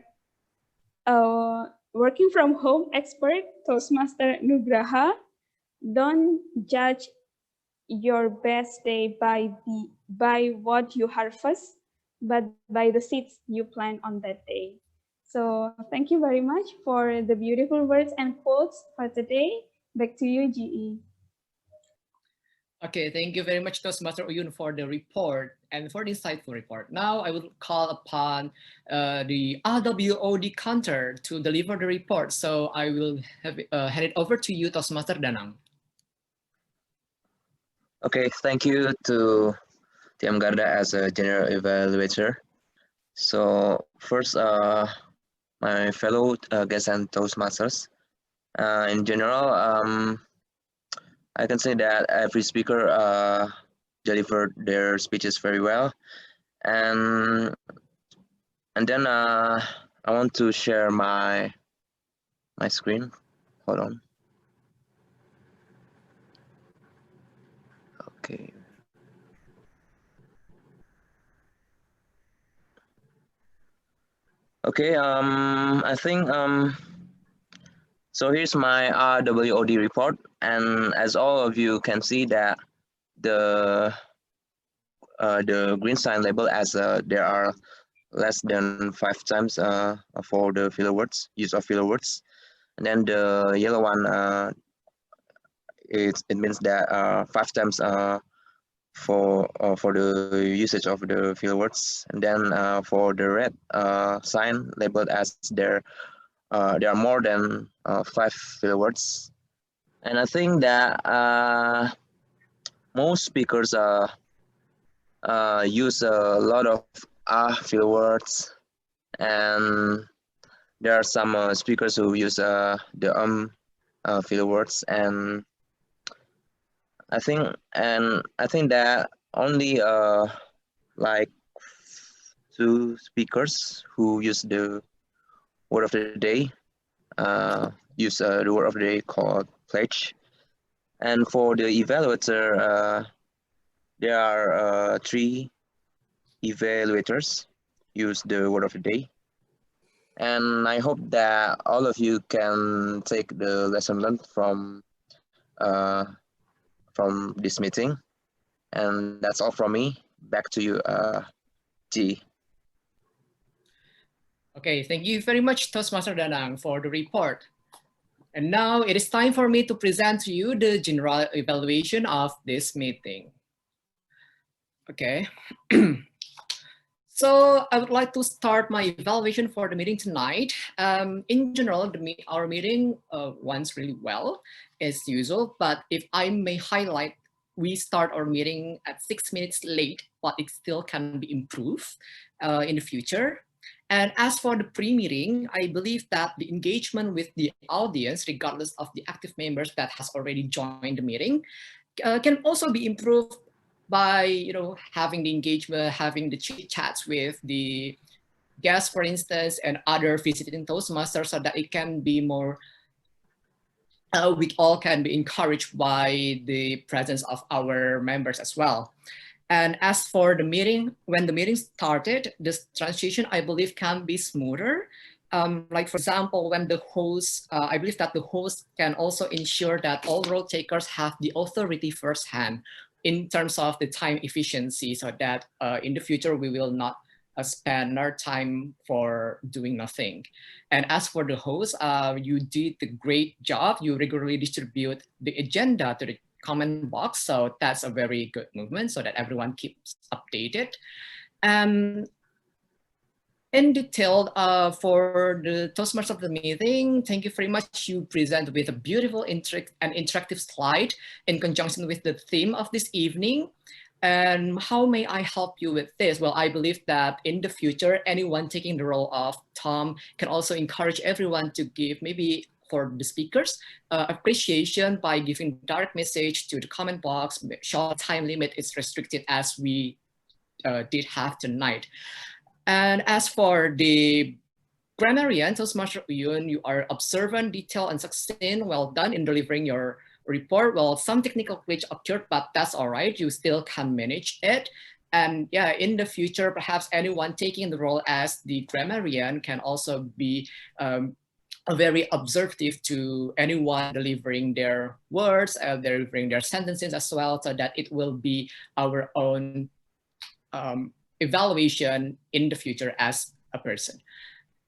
working from home expert, Toastmaster Nugraha, don't judge your best day by what you harvest, but by the seeds you plant on that day. So thank you very much for the beautiful words and quotes for today. Back to you, GE. Okay, thank you very much, Toastmaster Uyun, for the report and for the insightful report. Now I will call upon the RWOD counter to deliver the report. So I will hand it over to you, Toastmaster Danang. Okay, thank you to TM Garda as a general evaluator. So first, my fellow guests and Toastmasters, in general, I can say that every speaker delivered their speeches very well, and then I want to share my screen. Hold on. Okay. Okay. I think so. Here's my RWOD report, and as all of you can see that the green sign label as there are less than 5 times for the filler words, use of filler words, and then the yellow one it means that 5 times for the usage of the filler words, and then for the red sign labeled as there are more than 5 filler words, and I think that most speakers use a lot of filler words, and there are some speakers who use the filler words, and I think that only like 2 speakers who use the word of the day use the word of the day called pledge, and for the evaluator there are 3 evaluators use the word of the day, and I hope that all of you can take the lesson learned from this meeting, and that's all from me. Back to you, G. Okay, thank you very much, Toastmaster Danang, for the report. And now it is time for me to present to you the general evaluation of this meeting. Okay. So I would like to start my evaluation for the meeting tonight. In general, our meeting went really well as usual, but if I may highlight, we start our meeting at 6 minutes late, but it still can be improved in the future. And as for the pre-meeting, I believe that the engagement with the audience, regardless of the active members that has already joined the meeting, can also be improved by having the engagement, having the chit chats with the guests, for instance, and other visiting Toastmasters, so that it can be more we all can be encouraged by the presence of our members as well. And as for the meeting, when the meeting started, this transition, I believe, can be smoother. Like, for example, when the host, I believe that the host can also ensure that all role takers have the authority firsthand in terms of the time efficiency, so that in the future, we will not spend our time for doing nothing. And as for the host, you did a great job. You regularly distribute the agenda to the comment box. So that's a very good movement so that everyone keeps updated. In detail, for the Toastmasters of the meeting, thank you very much. You present with a beautiful and interactive slide in conjunction with the theme of this evening. And how may I help you with this? Well, I believe that in the future, anyone taking the role of Tom can also encourage everyone to give, maybe for the speakers, appreciation by giving direct message to the comment box. Short time limit is restricted as we did have tonight. And as for the grammarian, Toastmaster Uyun, you are observant, detailed, and succinct. Well done in delivering your report. Well, some technical glitch occurred, but that's all right. You still can manage it. And yeah, in the future, perhaps anyone taking the role as the grammarian can also be very observative to anyone delivering their words, delivering their sentences as well, so that it will be our own evaluation in the future as a person.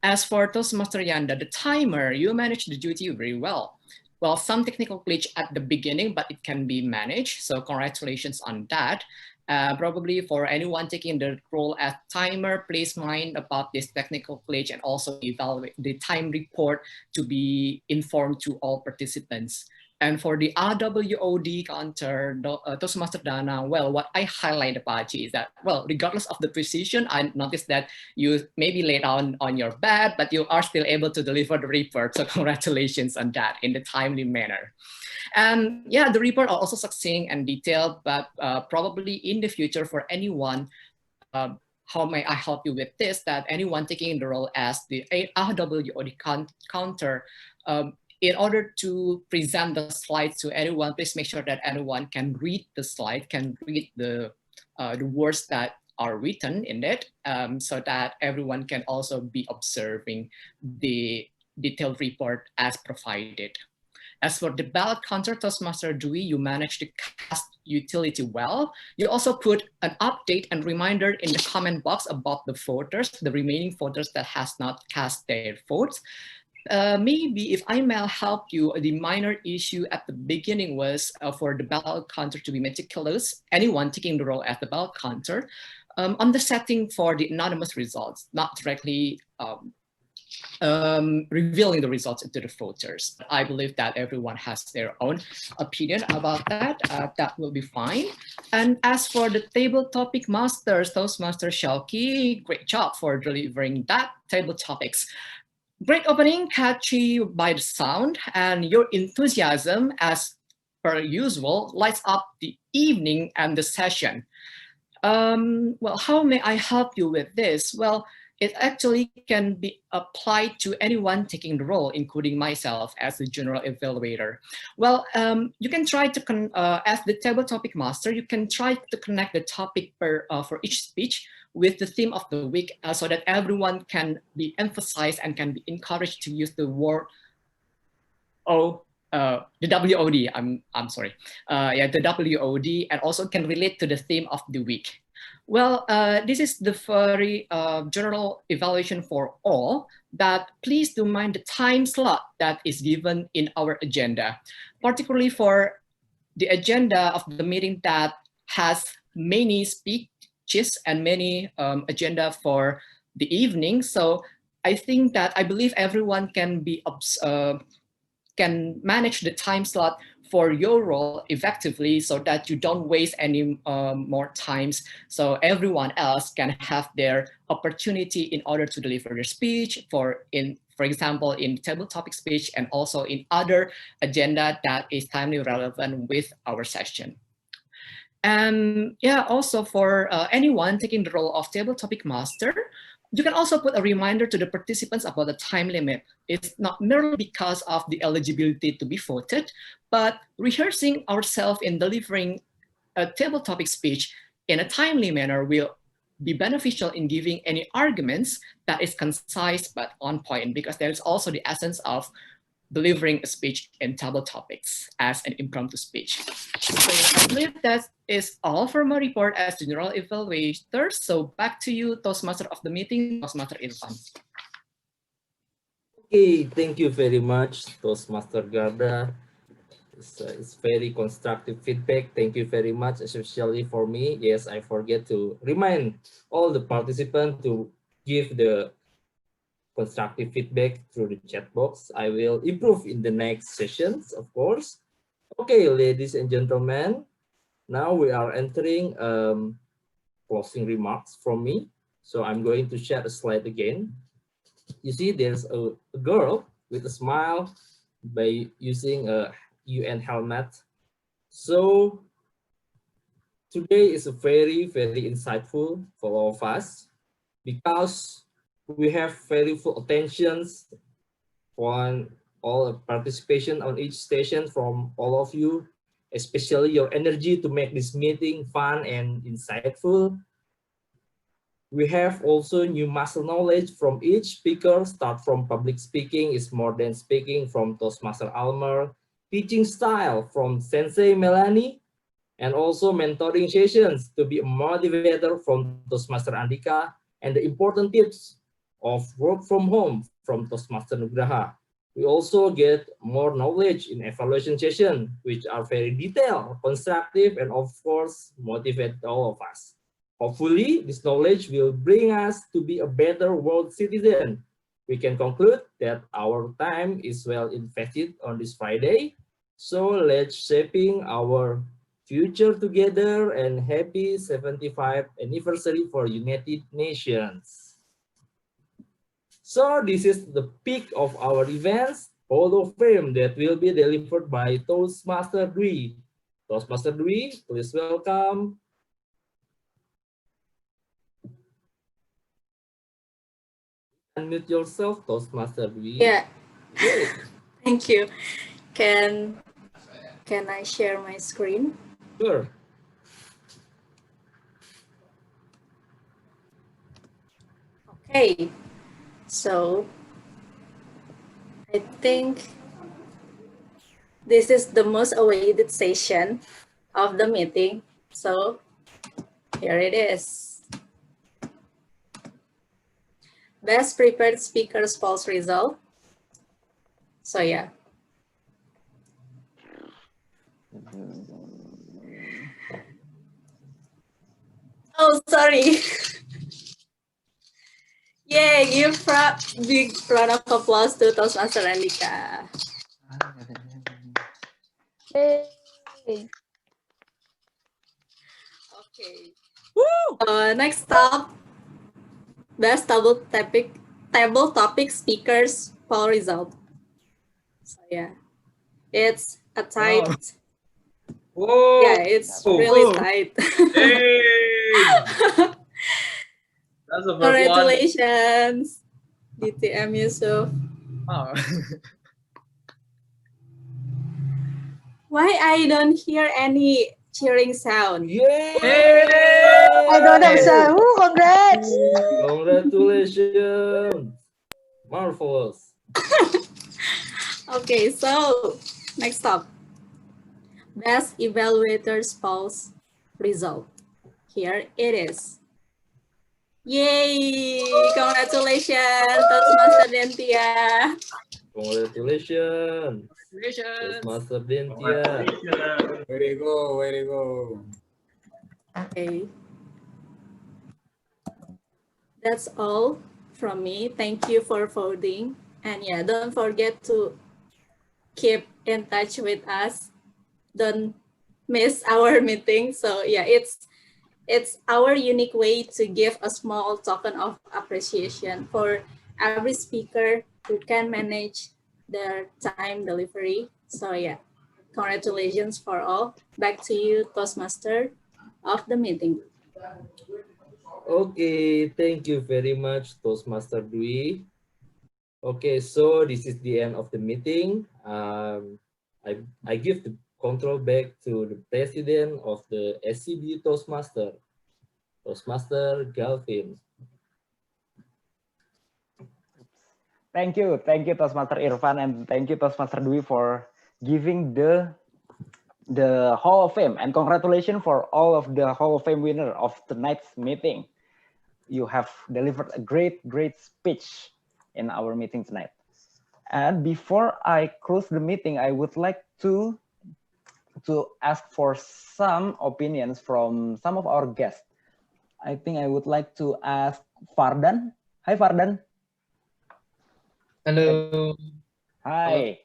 As for Toastmaster Yanda, the timer, you managed the duty very well. Well, some technical glitch at the beginning, but it can be managed. So congratulations on that. Probably for anyone taking the role as timer, please mind about this technical glitch and also evaluate the time report to be informed to all participants. And for the RWOD counter, Toastmaster Dana, well, what I highlight about you is that, well, regardless of the precision, I noticed that you maybe laid on your bed, but you are still able to deliver the report. So congratulations on that in the timely manner. And yeah, the report are also succinct and detailed, but probably in the future for anyone, how may I help you with this, that anyone taking the role as the RWOD counter, in order to present the slides to anyone, please make sure that anyone can read the slide, can read the words that are written in it, so that everyone can also be observing the detailed report as provided. As for the ballot counter, Toastmaster Dewey, you managed to cast utility well. You also put an update and reminder in the comment box about the voters, the remaining voters that has not cast their votes. Maybe if I may help you, the minor issue at the beginning was for the ballot counter to be meticulous, anyone taking the role as the ballot counter, on the setting for the anonymous results, not directly revealing the results to the voters. I believe that everyone has their own opinion about that. That will be fine. And as for the table topic masters, Toastmaster Shalki, great job for delivering that table topics. Great opening, catchy by the sound, and your enthusiasm, as per usual, lights up the evening and the session. Well, how may I help you with this? Well, it actually can be applied to anyone taking the role, including myself as the general evaluator. Well, you can try to, as the table topic master, you can try to connect the topic for each speech with the theme of the week, so that everyone can be emphasized and can be encouraged to use the word, the WOD, I'm sorry. Yeah, the WOD, and also can relate to the theme of the week. Well, this is the very general evaluation for all, that please do mind the time slot that is given in our agenda, particularly for the agenda of the meeting that has many speeches and many agenda for the evening. So I think that I believe everyone can be can manage the time slot for your role effectively, so that you don't waste any more times, so everyone else can have their opportunity in order to deliver their speech, for example, in table topic speech, and also in other agenda that is timely relevant with our session. And yeah, also for anyone taking the role of table topic master, You can also put a reminder to the participants about the time limit. It's not merely because of the eligibility to be voted, but rehearsing ourselves in delivering a table topic speech in a timely manner will be beneficial in giving any arguments that is concise but on point, because there's also the essence of delivering a speech in table topics as an impromptu speech. So I believe that is all for my report as general evaluator. So back to you, Toastmaster of the meeting, Toastmaster Irfan. Okay, thank you very much, Toastmaster Garda. It's very constructive feedback. Thank you very much, especially for me. Yes, I forget to remind all the participants to give the constructive feedback through the chat box. I will improve in the next sessions, of course. Okay, ladies and gentlemen, now we are entering closing remarks from me. So I'm going to share a slide again. You see, there's a girl with a smile by using a UN helmet. So today is a very, very insightful for all of us, because we have very full attentions on all the participation on each station from all of you, especially your energy to make this meeting fun and insightful. We have also new muscle knowledge from each speaker. Start from public speaking is more than speaking from Toastmaster Almer, teaching style from Sensei Melanie, and also mentoring sessions to be a motivator from Toastmaster Andika, and the important tips of work from home from Toastmaster Nugraha. We also get more knowledge in evaluation session, which are very detailed, constructive, and of course, motivate all of us. Hopefully, this knowledge will bring us to be a better world citizen. We can conclude that our time is well invested on this Friday. So let's shaping our future together, and happy 75th anniversary for United Nations. So this is the peak of our events, Hall of Fame that will be delivered by Toastmaster Dwi. Toastmaster Dwi, please welcome. Unmute yourself, Toastmaster Dwi. Yeah. Thank you. Can I share my screen? Sure. Okay. So I think this is the most awaited session of the meeting. So here it is. Best prepared speakers polls result. So yeah. Oh, sorry. Yay, give big round of applause to Toastmaster Andika. Yay. Okay. Woo! Next up, best table topic speakers poll result. So yeah, it's a tight. Whoa. Yeah, it's really tight. That's the first Congratulations, DTM Yusuf. Oh. Why I don't hear any cheering sound? Yay! I don't have sound. Woo, congrats! Congratulations! Marvelous. Okay, so next up, best evaluators polls result. Here it is. Yay! Congratulations, Toastmaster Dentia. Congratulations. Toastmaster Dentia. Way to go, way to go. Okay. That's all from me. Thank you for voting. And yeah, don't forget to keep in touch with us. Don't miss our meeting. So yeah, it's our unique way to give a small token of appreciation for every speaker who can manage their time delivery. So yeah, congratulations for all. Back to you, Toastmaster of the meeting. Okay, thank you very much, Toastmaster Dwi. Okay, so this is the end of the meeting. I give the control back to the president of the SCBD Toastmaster, Toastmaster Galvin. Thank you, Toastmaster Irfan, and thank you, Toastmaster Dwi, for giving the Hall of Fame, and congratulations for all of the Hall of Fame winner of tonight's meeting. You have delivered a great speech in our meeting tonight. And before I close the meeting, I would like to ask for some opinions from some of our guests. I think I would like to ask Fardan. Hi, Fardan. Hello. Hi.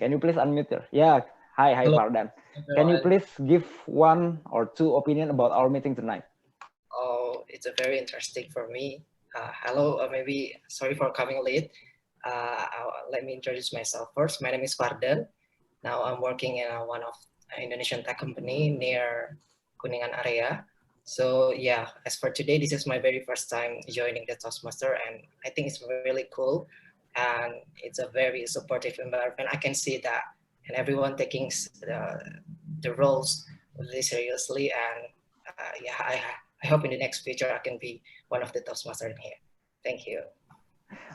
Can you please unmute your? Yeah. Hi, Hello. Fardan. Can you please give one or two opinion about our meeting tonight? Oh, it's a very interesting for me. Hello, maybe sorry for coming late. Let me introduce myself first. My name is Fardan. Now I'm working in one of Indonesian tech company near Kuningan area. So yeah, as for today, this is my very first time joining the Toastmaster, and I think it's really cool. And it's a very supportive environment. I can see that, and everyone taking the roles really seriously. And yeah, I hope in the next future I can be one of the Toastmasters in here. Thank you.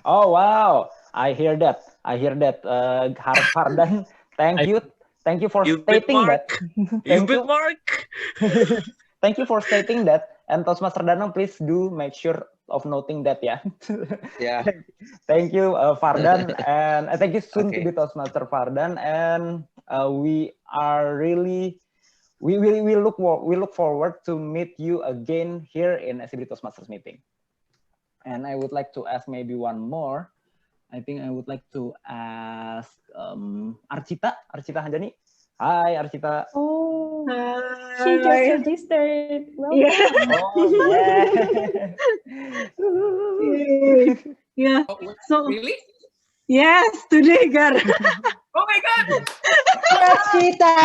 Oh wow, I hear that. Fardan, thank you for stating that. Thank you. Thank you for stating that. And Toastmaster Danang, please do make sure of noting that, yeah. Yeah. Thank you, Fardan, and thank you soon to be Toastmaster Fardan. And we look forward to meet you again here in SCBD Toastmasters meeting. And I would like to ask maybe one more. I think I would like to ask Archita Hanjani. Hi, Archita. Oh, she just registered. Welcome. Yeah. Yeah. So really? Yes, today, Gar. Oh my God! Congrats, Chita.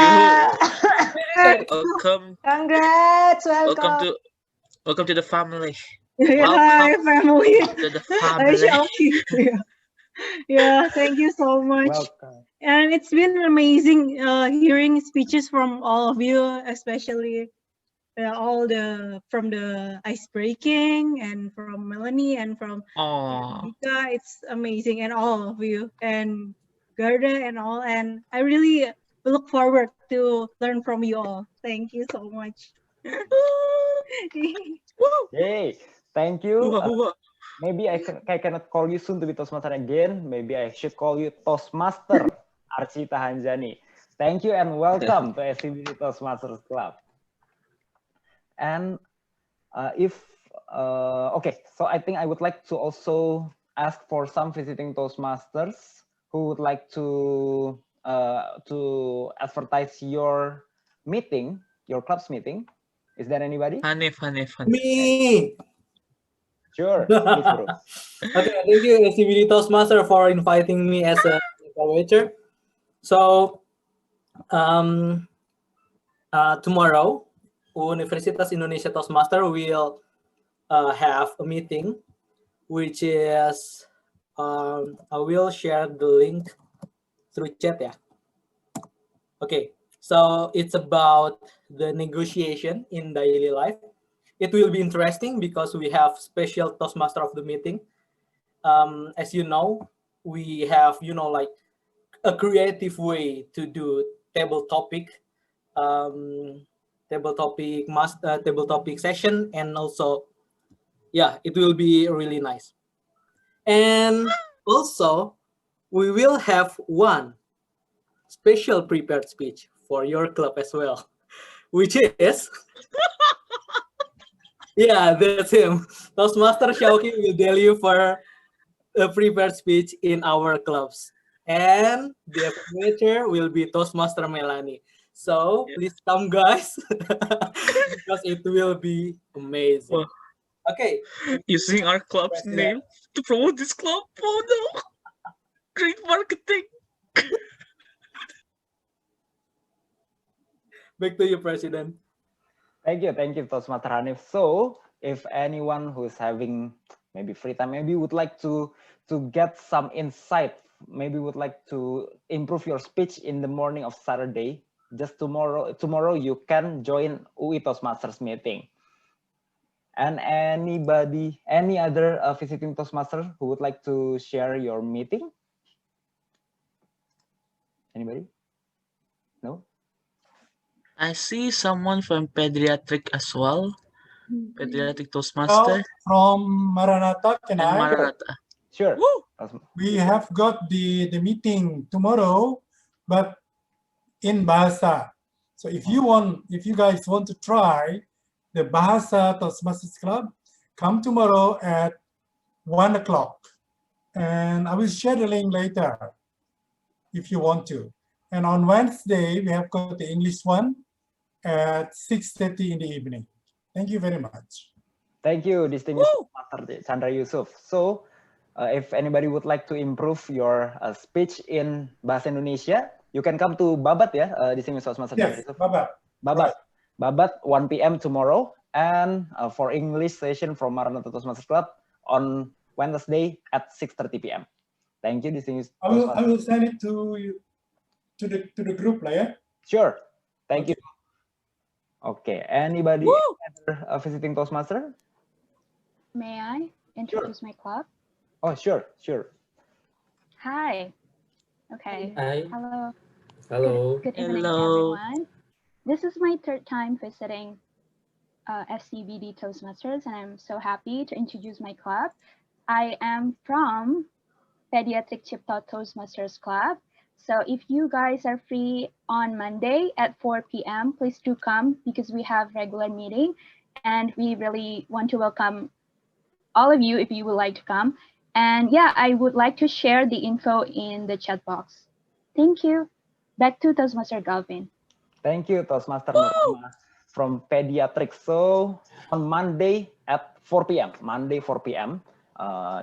Welcome. Congrats. Welcome. Welcome to the family. Hi, family. To the family. Yeah, thank you so much. Welcome. And it's been amazing hearing speeches from all of you, especially from the ice breaking and from Melanie and from Nika. It's amazing, and all of you and Gerda and all. And I really look forward to learn from you all. Thank you so much. Hey, thank you. Maybe I cannot call you soon to be Toastmaster again. Maybe I should call you Toastmaster Archita Hanjani. Thank you and welcome to SCBD Toastmasters Club. And okay, so I think I would like to also ask for some visiting Toastmasters who would like to advertise your meeting, your club's meeting. Is there anybody? Hanif. Me. Sure, please, bro. Okay, thank you, SCBD Toastmaster, for inviting me as a evaluator. So, tomorrow, Universitas Indonesia Toastmaster will have a meeting, which is I will share the link through chat. Yeah. Okay. So it's about the negotiation in daily life. It will be interesting because we have special Toastmaster of the meeting. As you know, we have, like a creative way to do table topic session, and also, yeah, it will be really nice. And also, we will have one special prepared speech for your club as well, which is yeah, that's him. Toastmaster Shauki will deliver a prepared speech in our clubs, and the evaluator will be Toastmaster Melanie. So please come, guys, because it will be amazing. Okay. Using our club's name to promote this club. Oh no! Great marketing. Back to you, President. Thank you, Toastmaster Hanif. So if anyone who's having maybe free time, maybe would like to get some insight, maybe would like to improve your speech in the morning of Saturday, just tomorrow you can join UI Toastmasters meeting. And anybody, any other visiting Toastmaster who would like to share your meeting? Anybody? No? I see someone from pediatric as well. Pediatric Well, Toastmaster from Maranatha, can and I? Maranatha. Sure. We have got the meeting tomorrow, but in Bahasa. So if you guys want to try the Bahasa Toastmasters Club, come tomorrow at 1 o'clock. And I will share the link later if you want to. And on Wednesday, we have got the English one at 6:30 in the evening. Thank you very much. Thank you, distinguished Master Chandra Yusuf. So, if anybody would like to improve your speech in Bahasa Indonesia, you can come to Babat ya, distinguished Master Chandra Yes, Yusuf. Babat. Babat. Babat 1 p.m. tomorrow, and for English session from Maranatha Toastmasters Club on Wednesday at 6:30 p.m. Thank you, distinguished. I will send it to you to the group lah ya. Sure. Thank you. Okay. Anybody other, visiting Toastmaster? May I introduce my club? Oh, sure. Hi. Okay. Hi. Hello. Hello. Good evening, Hello. everyone. This is my third time visiting SCBD Toastmasters, and I'm so happy to introduce my club. I am from Pediatric Cipta Toastmasters Club. So if you guys are free on Monday at 4 p.m., please do come because we have regular meeting, and we really want to welcome all of you if you would like to come. And yeah, I would like to share the info in the chat box. Thank you. Back to Toastmaster Galvin. Thank you, Toastmaster Nurama from Pediatrics. So on Monday at 4 p.m.,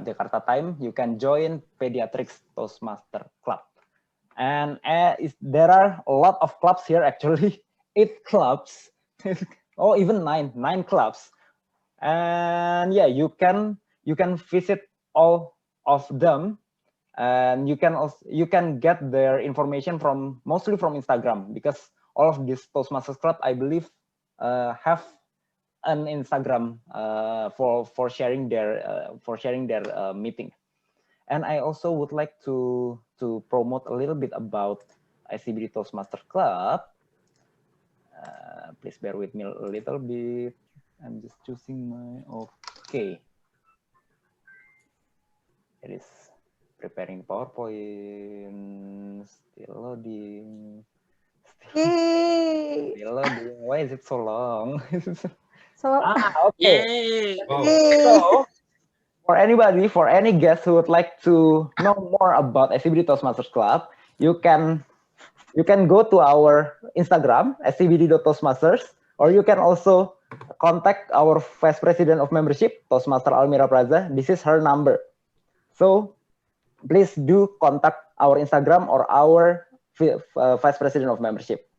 Jakarta time, you can join Pediatrics Toastmaster Club. And there are a lot of clubs here, actually, 8 clubs, or even 9 clubs. And yeah, you can visit all of them, and you can get their information mostly from Instagram, because all of these Toastmasters Club, I believe, have an Instagram for sharing their meeting. And I also would like to promote a little bit about SCBD Toastmasters Club. Please bear with me a little bit. I'm just choosing my, okay. It is preparing PowerPoint, still loading. Still loading. Why is it so long? Okay. So, for any guest who would like to know more about SCBD Toastmasters Club, you can go to our Instagram, scbd.toastmasters, or you can also contact our Vice President of Membership, Toastmaster Almira Praza. This is her number. So please do contact our Instagram or our Vice President of Membership.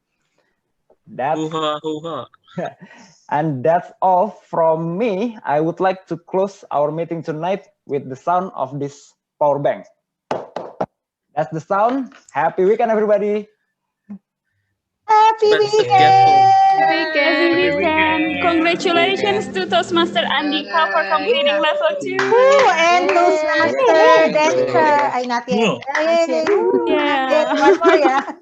And that's all from me. I would like to close our meeting tonight with the sound of this power bank. That's the sound. Happy weekend, everybody. Happy weekend. Congratulations to Toastmaster Andika for completing level 2. And Toastmaster Denka. Ay, not yet. Yeah. One more, yeah.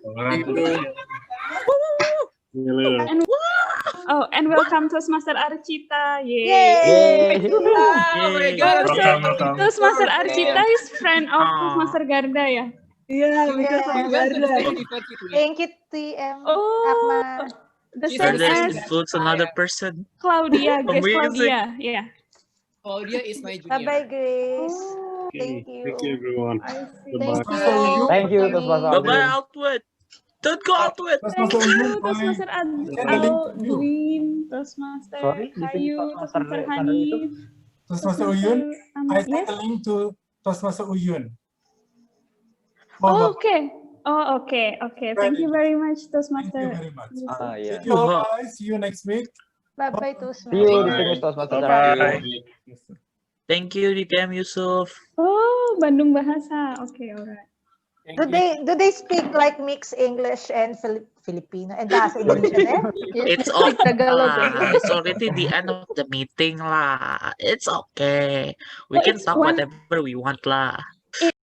And welcome Toastmaster Archita. Yay. Oh my God. Welcome. Toastmaster Archita is friend of Toastmaster Garda, ya? Yeah, because of Garda. Thank you, TM. Oh, the same Garda as includes another person. Claudia, guest Amazing. Claudia. Yeah. Claudia is my junior. Bye-bye, Grace. Okay. Thank you. Thank you, everyone. Goodbye. Thank you, Toastmaster Bye-bye, Aldrin. Outward. Don't go Outward. Thank you, Toastmaster Aldwin, Toastmaster Sorry, this is Kayu, Toastmaster Toastmaster Chandra Yusuf. Hanif. Toastmaster Uyun, I sent Yes. the link to Toastmaster Uyun. Oh, okay. Oh, okay. Okay. Thank you very much, Toastmaster. Thank you very much. Yeah. Thank you all, guys. See you next week. Bye-bye, See you, distinguished Toastmasters. Toastmaster. Bye. Thank you, DTM Yusuf. Oh, Bandung Bahasa. Okay, alright. Do they speak like mixed English and Filipino and Bahasa Indonesia there? It's okay lah. It's already the end of the meeting lah. It's okay. We Oh, can it's talk one. whatever we want lah.